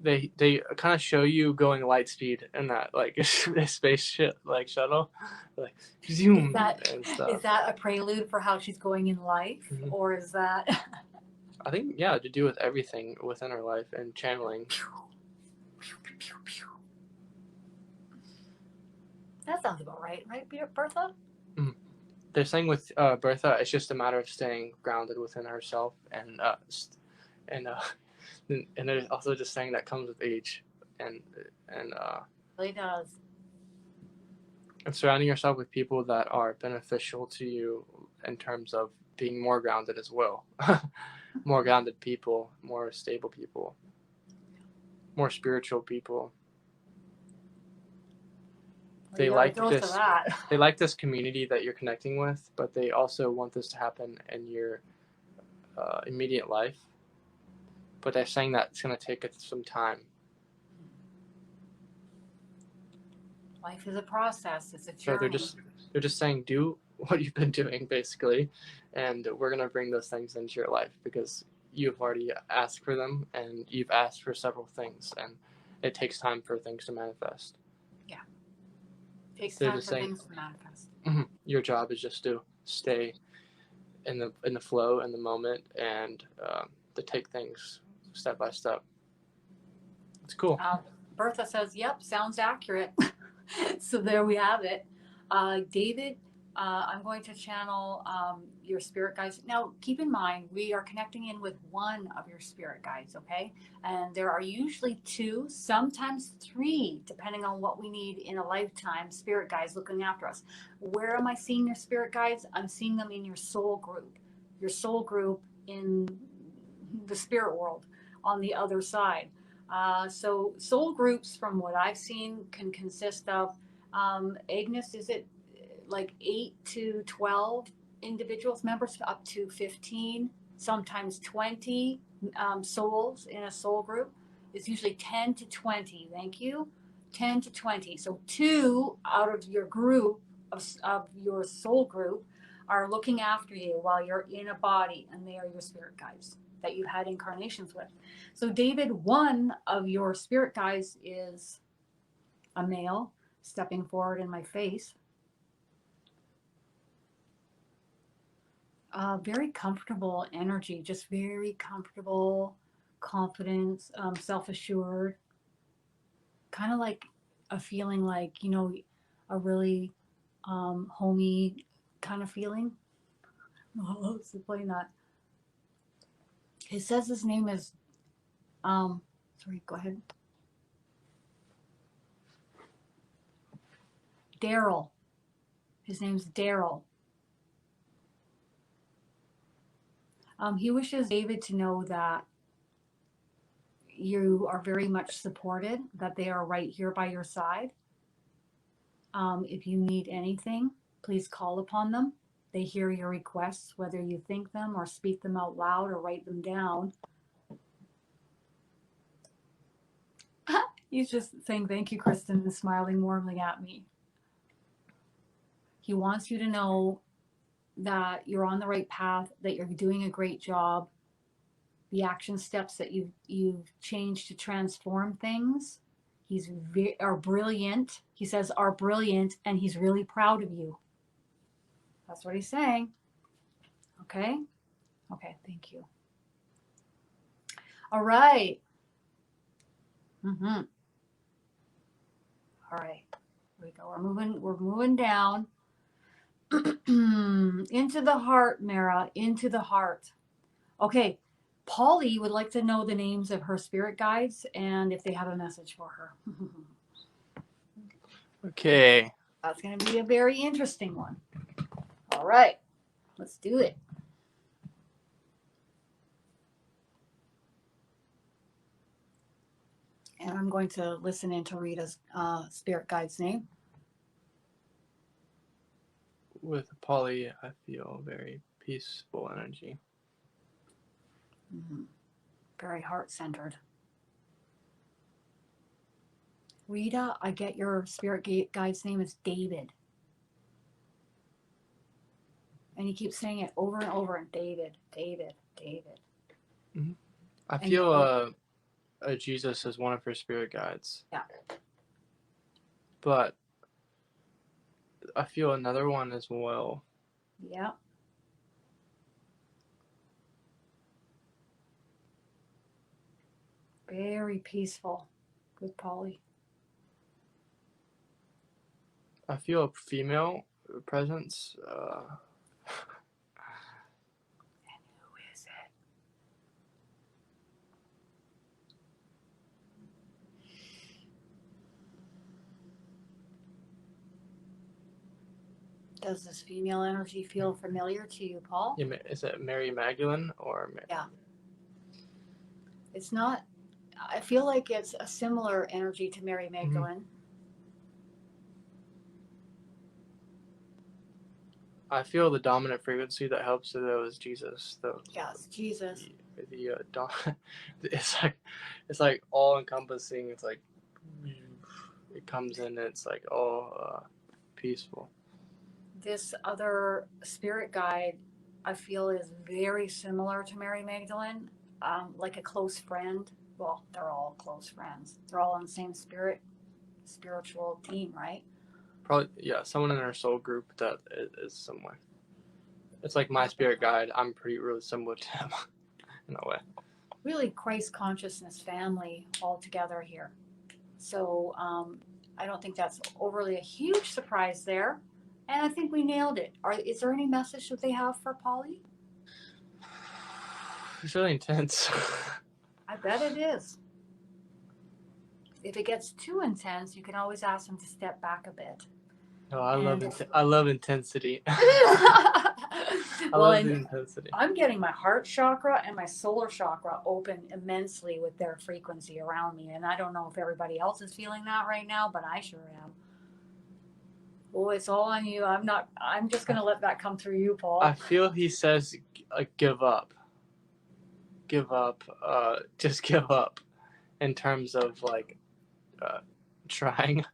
They kind of show you going light speed in that like spaceship like shuttle, like zoom and stuff. Is that a prelude for how she's going in life, or is that? I think to do with everything within her life and channeling. That sounds about right, Bertha? Mm. They're saying with Bertha, it's just a matter of staying grounded within herself, and they're also just saying that comes with age, and really does. And surrounding yourself with people that are beneficial to you in terms of being more grounded as well. More grounded people, more stable people, more spiritual people. They like this. They like this community that you're connecting with, but they also want this to happen in your immediate life. But they're saying that it's going to take some time. Life is a process. It's a So journey. they're just saying, do what you've been doing, basically, and we're going to bring those things into your life because you've already asked for them, and you've asked for several things, and it takes time for things to manifest. Yeah. It takes time for things to manifest. Your job is just to stay in the flow, in the moment, and to take things step by step. It's cool. Bertha says, yep, sounds accurate. So there we have it. David, I'm going to channel your spirit guides. Now, keep in mind, we are connecting in with one of your spirit guides, okay? And there are usually 2, sometimes 3, depending on what we need in a lifetime, spirit guides looking after us. Where am I seeing your spirit guides? I'm seeing them in your soul group in the spirit world on the other side. So soul groups, from what I've seen, can consist of Agnes, is it like 8 to 12 individuals, members, up to 15, sometimes 20 souls in a soul group? It's usually 10 to 20. Thank you. 10 to 20. So 2 out of your group, of your soul group, are looking after you while you're in a body, and they are your spirit guides that you've had incarnations with. So, David, one of your spirit guides is a male stepping forward in my face. Very comfortable energy, just very comfortable, confidence, self-assured, kind of like a feeling like, you know, a really homey kind of feeling. Oh, let's explain that. It says his name is, sorry, go ahead. Daryl. His name's Daryl. He wishes David to know that you are very much supported, that they are right here by your side. If you need anything, please call upon them. They hear your requests, whether you think them or speak them out loud or write them down. He's just saying, thank you, Kristin, and smiling warmly at me. He wants you to know that you're on the right path, that you're doing a great job. The action steps that you've changed to transform things, are brilliant. He says are brilliant, and he's really proud of you. That's what he's saying. Okay? Okay, thank you. All right. All right. Here we go. We're moving down. Into the heart, Mara, into the heart. Okay. Polly would like to know the names of her spirit guides and if they have a message for her. Okay. That's going to be a very interesting one. All right. Let's do it. And I'm going to listen into Rita's spirit guide's name. With Polly, I feel very peaceful energy. Very heart-centered. Rita, I get your spirit guide's name is David. And he keeps saying it over and over, and David, David, David. I feel Jesus is one of her spirit guides. Yeah. But I feel another one as well. Yeah. Very peaceful with Polly. I feel a female presence. And who is it? Does this female energy feel familiar to you, Paul? Is it Mary Magdalene or? Yeah. It's not. I feel like it's a similar energy to Mary Magdalene. I feel the dominant frequency that helps though is Jesus. Yes, Jesus. It's like all encompassing. It's like it comes in and it's like all peaceful. This other spirit guide, I feel, is very similar to Mary Magdalene, like a close friend. Well, they're all close friends. They're all on the same spiritual team, right? Probably, yeah, someone in our soul group that is somewhere. It's like my spirit guide. I'm really similar to him in a way. Really Christ consciousness family all together here. So I don't think that's overly a huge surprise there. And I think we nailed it. Is there any message that they have for Polly? It's really intense. I bet it is. If it gets too intense, you can always ask them to step back a bit. No, I love intensity. Well, intensity. I'm getting my heart chakra and my solar chakra open immensely with their frequency around me. And I don't know if everybody else is feeling that right now, but I sure am. Oh, it's all on you. I'm just going to let that come through you, I Paul. feel he says give up. Give up. Just give up in terms of like trying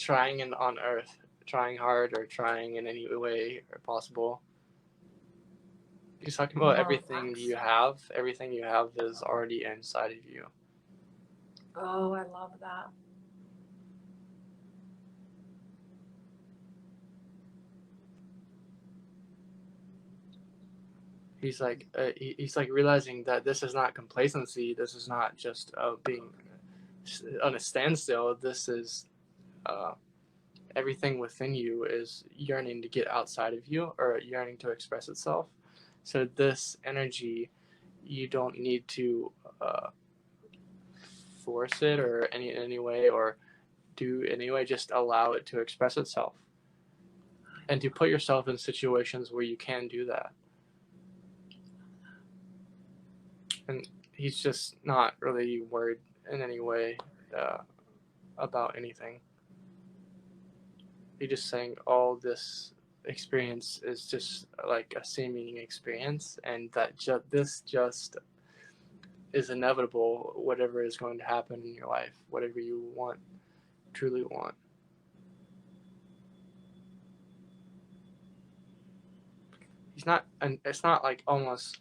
on Earth, trying hard or trying in any way possible. He's talking about everything you have. Everything you have is already inside of you. Oh, I love that. He's like he's like realizing that this is not complacency. This is not just being on a standstill. This is everything within you is yearning to get outside of you or yearning to express itself. So this energy, you don't need to force it or in any way or do anyway. Just allow it to express itself, and to put yourself in situations where you can do that. And he's just not really worried in any way about anything. He's just saying all this experience is just like a seeming experience, and that this just is inevitable. Whatever is going to happen in your life, whatever you want, truly want. He's not, and it's not like almost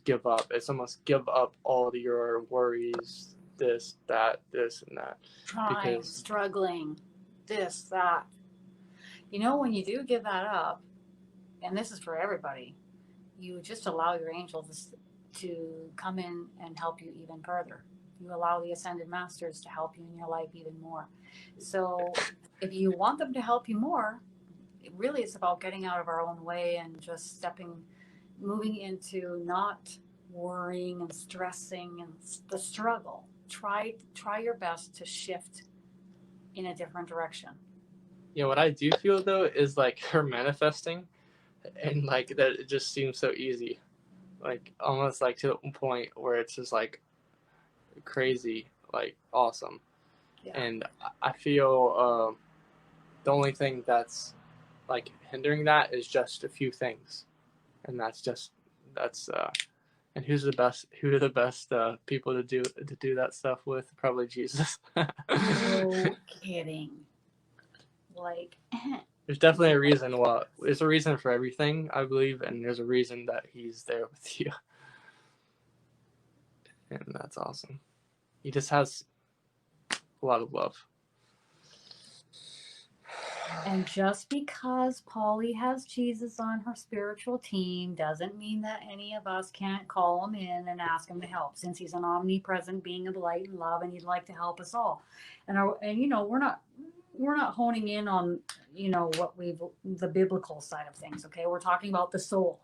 give up. It's almost give up all your worries, this, and that. Trying, struggling, this, that. You know, when you do give that up, and this is for everybody, you just allow your angels to come in and help you even further. You allow the ascended masters to help you in your life even more. So if you want them to help you more, really it's about getting out of our own way and just moving into not worrying and stressing and the struggle. Try your best to shift in a different direction. Yeah, what I do feel though is like her manifesting, and like that it just seems so easy, like almost like to the point where it's just like crazy, like awesome. Yeah. And I feel the only thing that's like hindering that is just a few things, and that's and who are the best people to do that stuff with? Probably Jesus. No kidding. Like there's definitely a reason. Well, there's a reason for everything, I believe, and there's a reason that he's there with you, and that's awesome. He just has a lot of love. And just because Polly has Jesus on her spiritual team doesn't mean that any of us can't call him in and ask him to help, since he's an omnipresent being of light and love, and he'd like to help us all. And you know, we're not honing in on, you know, the biblical side of things. Okay, we're talking about the soul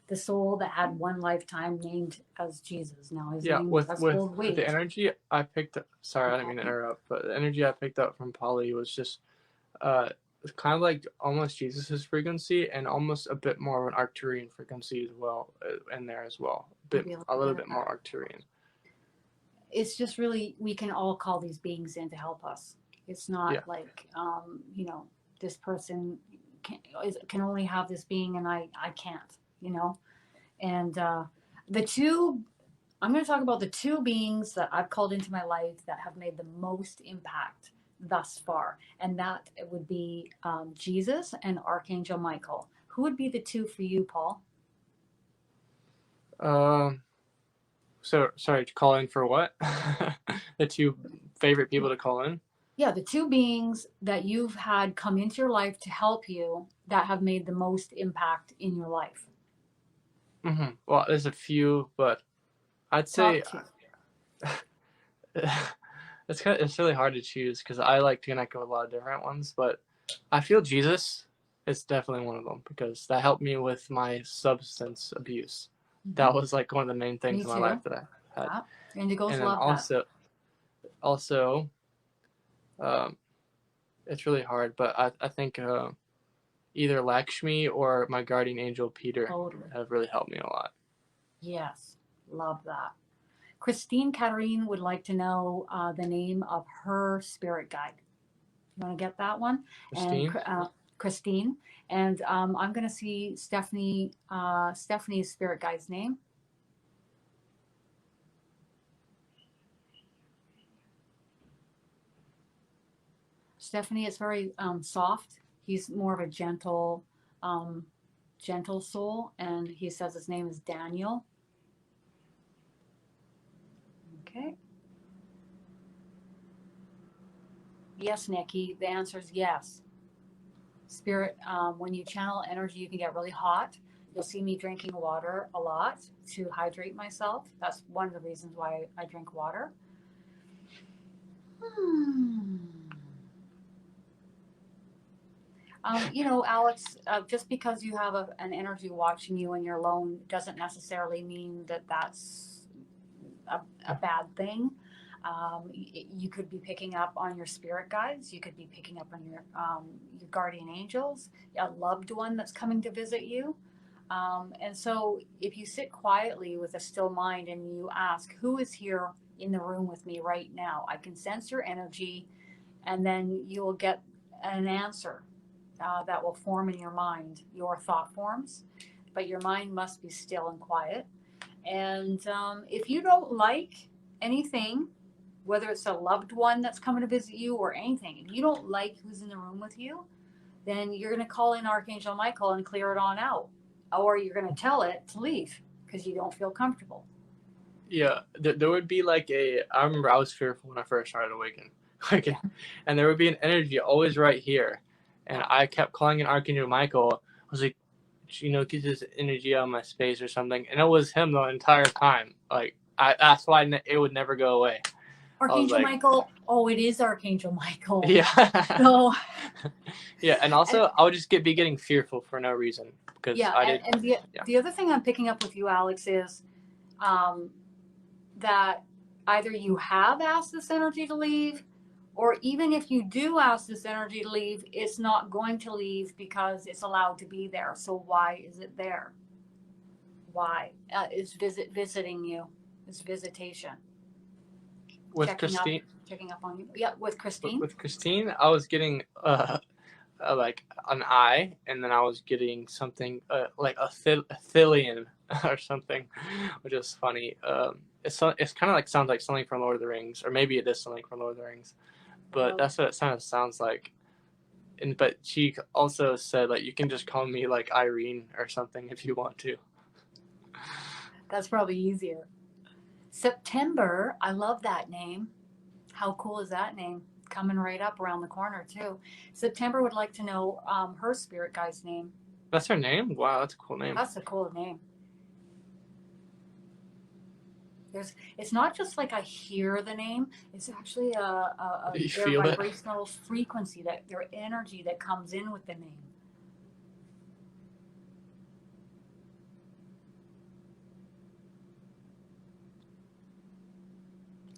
that had one lifetime named as Jesus. Now his name with Goode. The energy I picked up. Sorry, I didn't mean to interrupt, but the energy I picked up from Polly was just kind of like almost Jesus's frequency, and almost a bit more of an Arcturian frequency as well in there as well. A little bit more Arcturian. It's just really, we can all call these beings in to help us. It's not like you know, this person can only have this being and I can't, you know. And I'm going to talk about the two beings that I've called into my life that have made the most impact thus far, and that it would be Jesus and Archangel Michael. Who would be the two for you, Paul? So sorry, to call in for what? The two favorite people to call in? Yeah, the two beings that you've had come into your life to help you that have made the most impact in your life. Mm-hmm. Well, there's a few, but I'd say it's really hard to choose because I like to connect with a lot of different ones, but I feel Jesus is definitely one of them because that helped me with my substance abuse. Mm-hmm. That was like one of the main things in my life that I had. Yeah. Indigos love that. Also, it's really hard, but I think either Lakshmi or my guardian angel Peter have really helped me a lot. Yes, love that. Christine Katarine would like to know the name of her spirit guide. You want to get that one? And Christine. Christine. And I'm going to see Stephanie, Stephanie's spirit guide's name. Stephanie is very soft. He's more of a um, gentle soul, and he says his name is Daniel. Okay. Yes, Nikki. The answer is yes. Spirit, when you channel energy, you can get really hot. You'll see me drinking water a lot to hydrate myself. That's one of the reasons why I drink water. Hmm. You know, Alex, just because you have an energy watching you and you're alone doesn't necessarily mean that that's a bad thing. You could be picking up on your spirit guides. You could be picking up on your guardian angels, a loved one that's coming to visit you. And so if you sit quietly with a still mind and you ask, who is here in the room with me right now? I can sense your energy, and then you will get an answer that will form in your mind, your thought forms, but your mind must be still and quiet. And if you don't like anything, whether it's a loved one that's coming to visit you or anything, if you don't like who's in the room with you, then you're going to call in Archangel Michael and clear it on out. Or you're going to tell it to leave because you don't feel comfortable. Yeah, there would be like I remember I was fearful when I first started awakening. Like, and there would be an energy always right here. And I kept calling in Archangel Michael. I was like, get this energy out of my space or something. And it was him the entire time. Like, that's why it would never go away. Archangel Like, Michael. Oh, it is Archangel Michael. Yeah. So. Yeah, and also I would just be getting fearful for no reason because the other thing I'm picking up with you, Alex, is that either you have asked this energy to leave, or even if you do ask this energy to leave, it's not going to leave because it's allowed to be there. So why is it there? Why? It's visiting you. It's visitation. With Christine. Checking up on you. Yeah, with Christine. With Christine, I was getting like an eye, and then I was getting something like a Thillian or something, which is funny. It's kind of like sounds like something from Lord of the Rings, or maybe it is something from Lord of the Rings, but that's what it kind of sounds like. And but she also said like you can just call me like Irene or something if you want to. That's probably easier. September, I love that name. How cool is that name? Coming right up around the corner too. September would like to know her spirit guide's name. That's her name? Wow, that's a cool name. That's a cool name. It's not just like I hear the name. It's actually their vibrational frequency, that their energy that comes in with the name.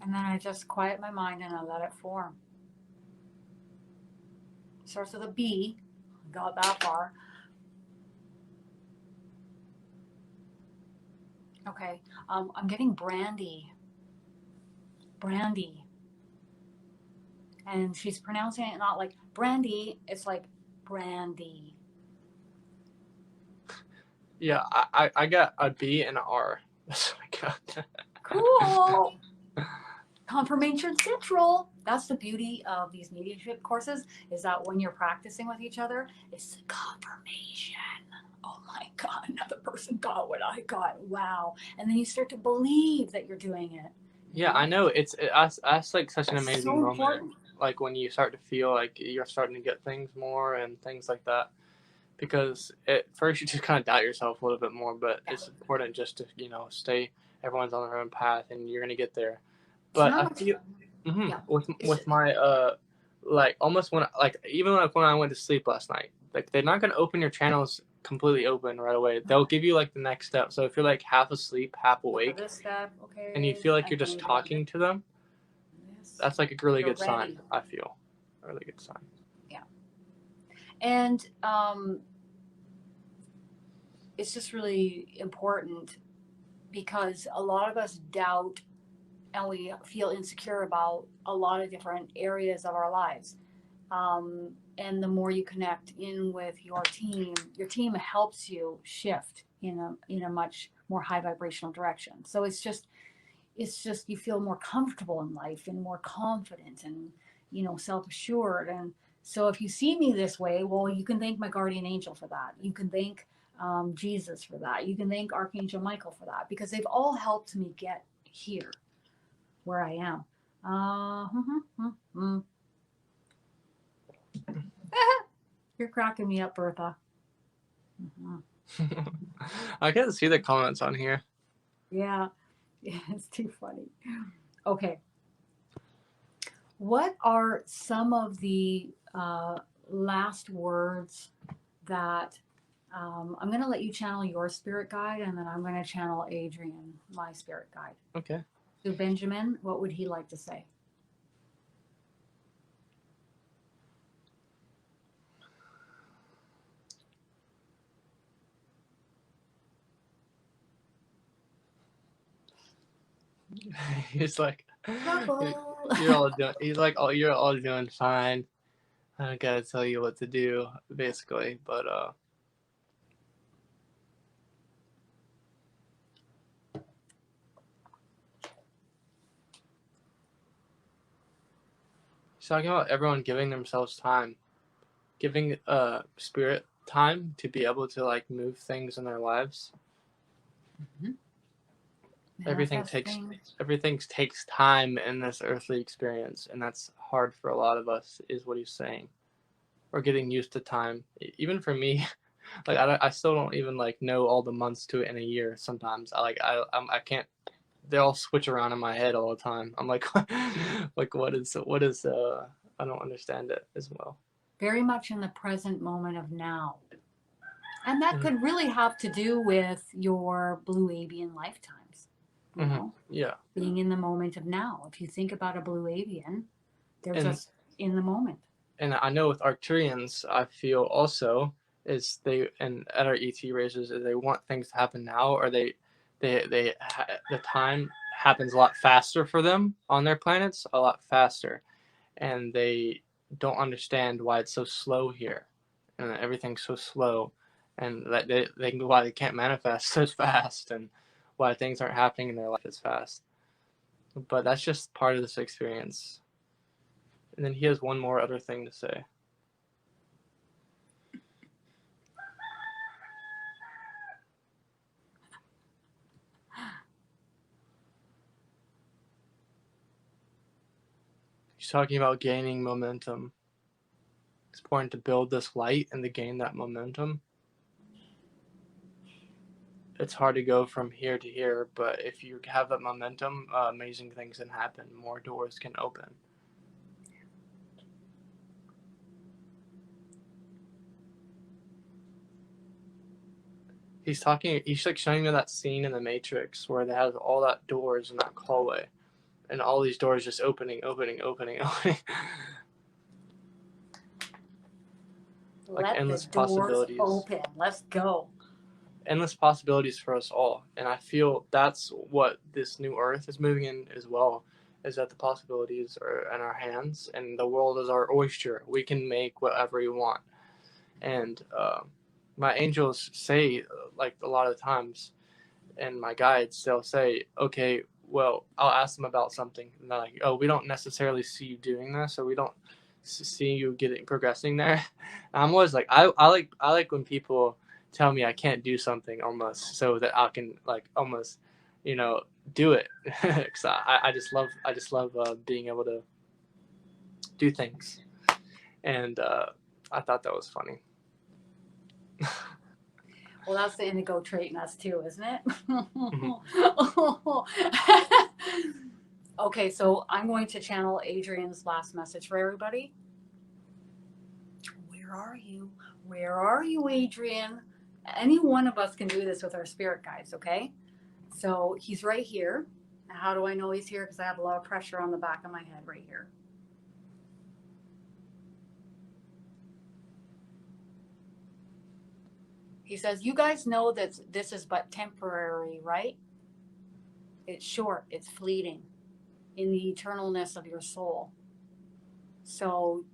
And then I just quiet my mind and I let it form. Starts with a B. Got that far. Okay. I'm getting Brandy. Brandy. And she's pronouncing it not like Brandy. It's like Brandy. Yeah, I got a B and an R. That's what I got. Cool. Confirmation Central. That's the beauty of these mediumship courses, is that when you're practicing with each other, it's confirmation. Oh my God, another person got what I got. Wow. And then you start to believe that you're doing it. Yeah, I know. That's like such an amazing moment. Important. Like when you start to feel like you're starting to get things more and things like that. Because at first you just kind of doubt yourself a little bit more, but it's important just to, stay, everyone's on their own path and you're going to get there. But I feel with my, like almost even when I went to sleep last night, like they're not going to open your channels completely open right away. They'll give you like the next step. So if you're like half asleep, half awake, and you feel like you're just talking to them, that's like a really good sign. I feel a really good sign. Yeah. And it's just really important because a lot of us doubt and we feel insecure about a lot of different areas of our lives. And the more you connect in with your team helps you shift in a much more high vibrational direction. So it's just you feel more comfortable in life and more confident and self-assured. And so if you see me this way, well, you can thank my guardian angel for that. You can thank Jesus for that. You can thank Archangel Michael for that, because they've all helped me get here where I am. You're cracking me up, Bertha. I can't see the comments on here. Yeah, it's too funny. Okay. What are some of the last words that I'm going to let you channel your spirit guide, and then I'm going to channel Adrian, my spirit guide. Okay. So Benjamin, what would he like to say? He's like, you're all doing. He's like, oh, you're all doing fine. I don't gotta tell you what to do, basically. But he's talking about everyone giving themselves time, giving spirit time to be able to like move things in their lives. Mm-hmm. Everything takes time in this earthly experience, and that's hard for a lot of us, is what he's saying. Or getting used to time. Even for me, like I still don't even like know all the months to it in a year. Sometimes I can't. They all switch around in my head all the time. I'm like, like what is I don't understand it as well. Very much in the present moment of now. And that could really have to do with your blue avian lifetimes. You know? Yeah. Being in the moment of now. If you think about a blue avian, they're just in the moment. And I know with Arcturians, I feel also is they, and at our ET races, is they want things to happen now, or the time happens a lot faster for them on their planets, a lot faster, and they don't understand why it's so slow here, and everything's so slow, and that why they can't manifest so fast, and why things aren't happening in their life as fast. But that's just part of this experience. And then he has one more other thing to say. He's talking about gaining momentum. It's important to build this light and to gain that momentum. It's hard to go from here to here, but if you have that momentum, amazing things can happen. More doors can open. He's like showing me that scene in the Matrix where they have all that doors in that hallway, and all these doors just opening. Like Let endless the doors possibilities. open. Let's go. Endless possibilities for us all, and I feel that's what this new Earth is moving in as well. Is that the possibilities are in our hands, and the world is our oyster. We can make whatever we want, and my angels say, like a lot of times, and my guides, they'll say, okay, well, I'll ask them about something, and they're like, oh, we don't necessarily see you doing this, or we don't see you progressing there. And I'm always like, I like when people tell me I can't do something, almost, so that I can like almost, do it. Because I just love being able to do things, and I thought that was funny. Well, that's the indigo trait in us too, isn't it? Okay, so I'm going to channel Adrian's last message for everybody. Where are you? Where are you, Adrian? Any one of us can do this with our spirit guides, okay? So he's right here. How do I know he's here? Because I have a lot of pressure on the back of my head right here. He says, you guys know that this is but temporary, right? It's short, it's fleeting in the eternalness of your soul. So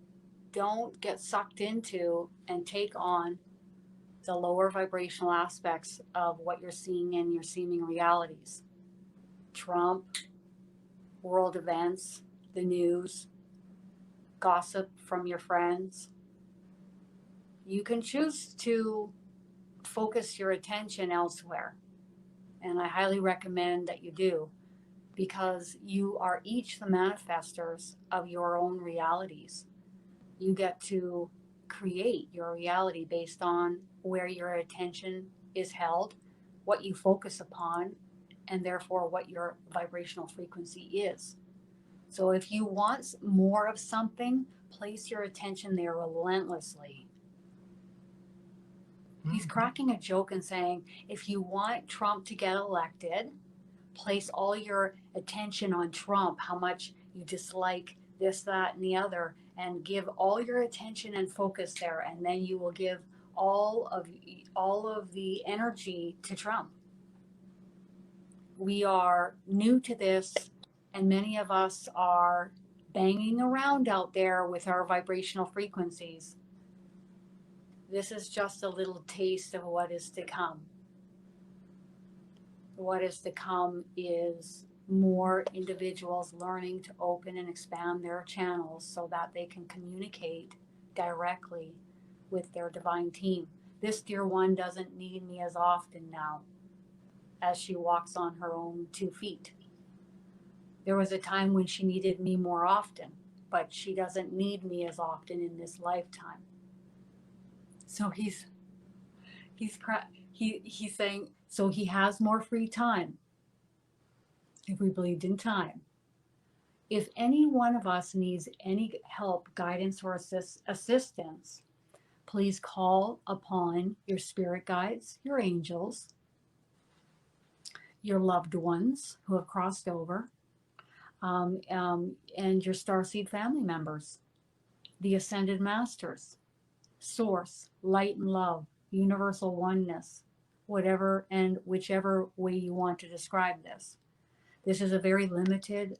don't get sucked into and take on the lower vibrational aspects of what you're seeing in your seeming realities. Trump, world events, the news, gossip from your friends. You can choose to focus your attention elsewhere. And I highly recommend that you do, because you are each the manifestors of your own realities. You get to create your reality based on where your attention is held, what you focus upon, and therefore what your vibrational frequency is. So if you want more of something, place your attention there relentlessly. He's cracking a joke and saying, if you want Trump to get elected, place all your attention on Trump, how much you dislike this, that, and the other, and give all your attention and focus there, and then you will give all of the energy to Trump. We are new to this, and many of us are banging around out there with our vibrational frequencies. This is just a little taste of what is to come. What is to come is more individuals learning to open and expand their channels so that they can communicate directly with their divine team. This dear one doesn't need me as often now as she walks on her own 2 feet. There was a time when she needed me more often, but she doesn't need me as often in this lifetime. So he's saying, so he has more free time. If we believed in time. If any one of us needs any help, guidance, or assistance, please call upon your spirit guides, your angels, your loved ones who have crossed over, and your starseed family members, the ascended masters, source, light and love, universal oneness, whatever and whichever way you want to describe this. This is a very limited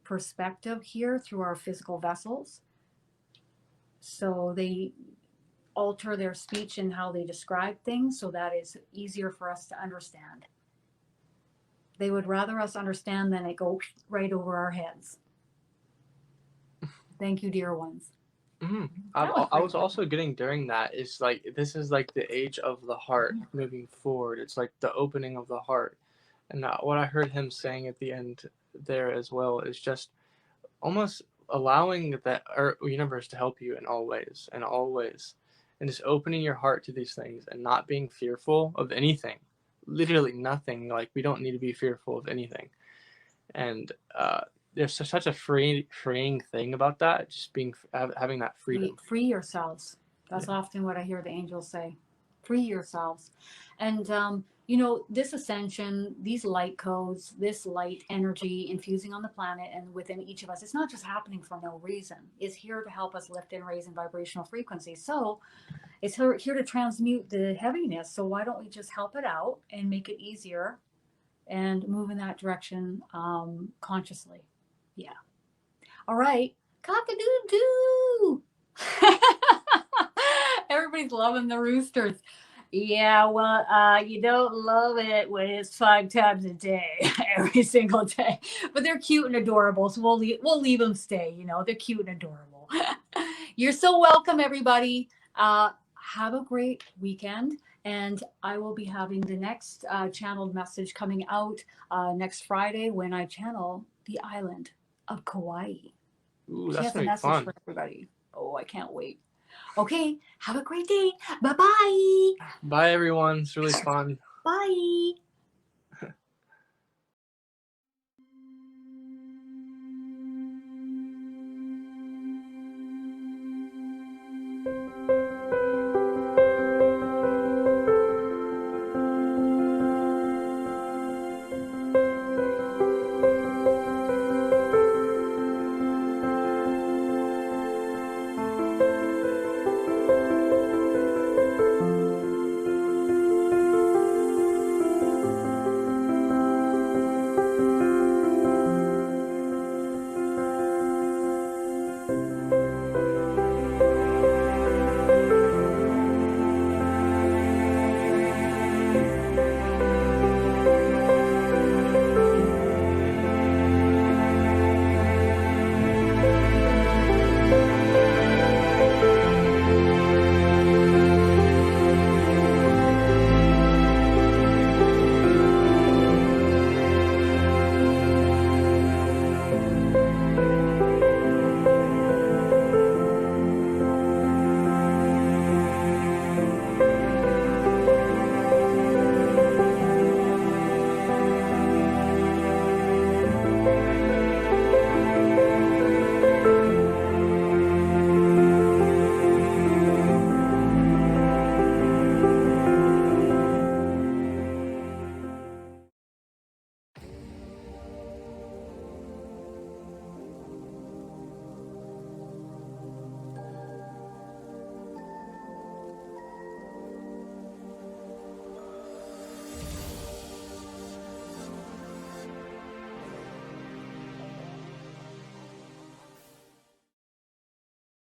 perspective here through our physical vessels. So they alter their speech and how they describe things so that it's easier for us to understand. They would rather us understand than it go right over our heads. Thank you, dear ones. Mm-hmm. I was also getting during that is like, this is like the age of the heart moving forward. It's like the opening of the heart. And what I heard him saying at the end there as well is just almost allowing the universe to help you in all ways, and just opening your heart to these things and not being fearful of anything, literally nothing. Like, we don't need to be fearful of anything. And there's such a freeing thing about that, just having that freedom. Free yourselves. That's often what I hear the angels say. Free yourselves. And this ascension, these light codes, this light energy infusing on the planet and within each of us, it's not just happening for no reason. It's here to help us lift and raise in vibrational frequency. So it's here to transmute the heaviness. So why don't we just help it out and make it easier and move in that direction consciously? Yeah. All right. Cock-a-doodle-doo. Everybody's loving the roosters. Yeah, well, you don't love it when it's 5 times a day, every single day. But they're cute and adorable, so we'll leave them stay. They're cute and adorable. You're so welcome, everybody. Have a great weekend, and I will be having the next channeled message coming out next Friday when I channel the island of Kauai. Ooh, that's gonna be fun for everybody. Oh, I can't wait. Okay, have a great day. Bye-bye. Bye, everyone. It's really fun. Bye.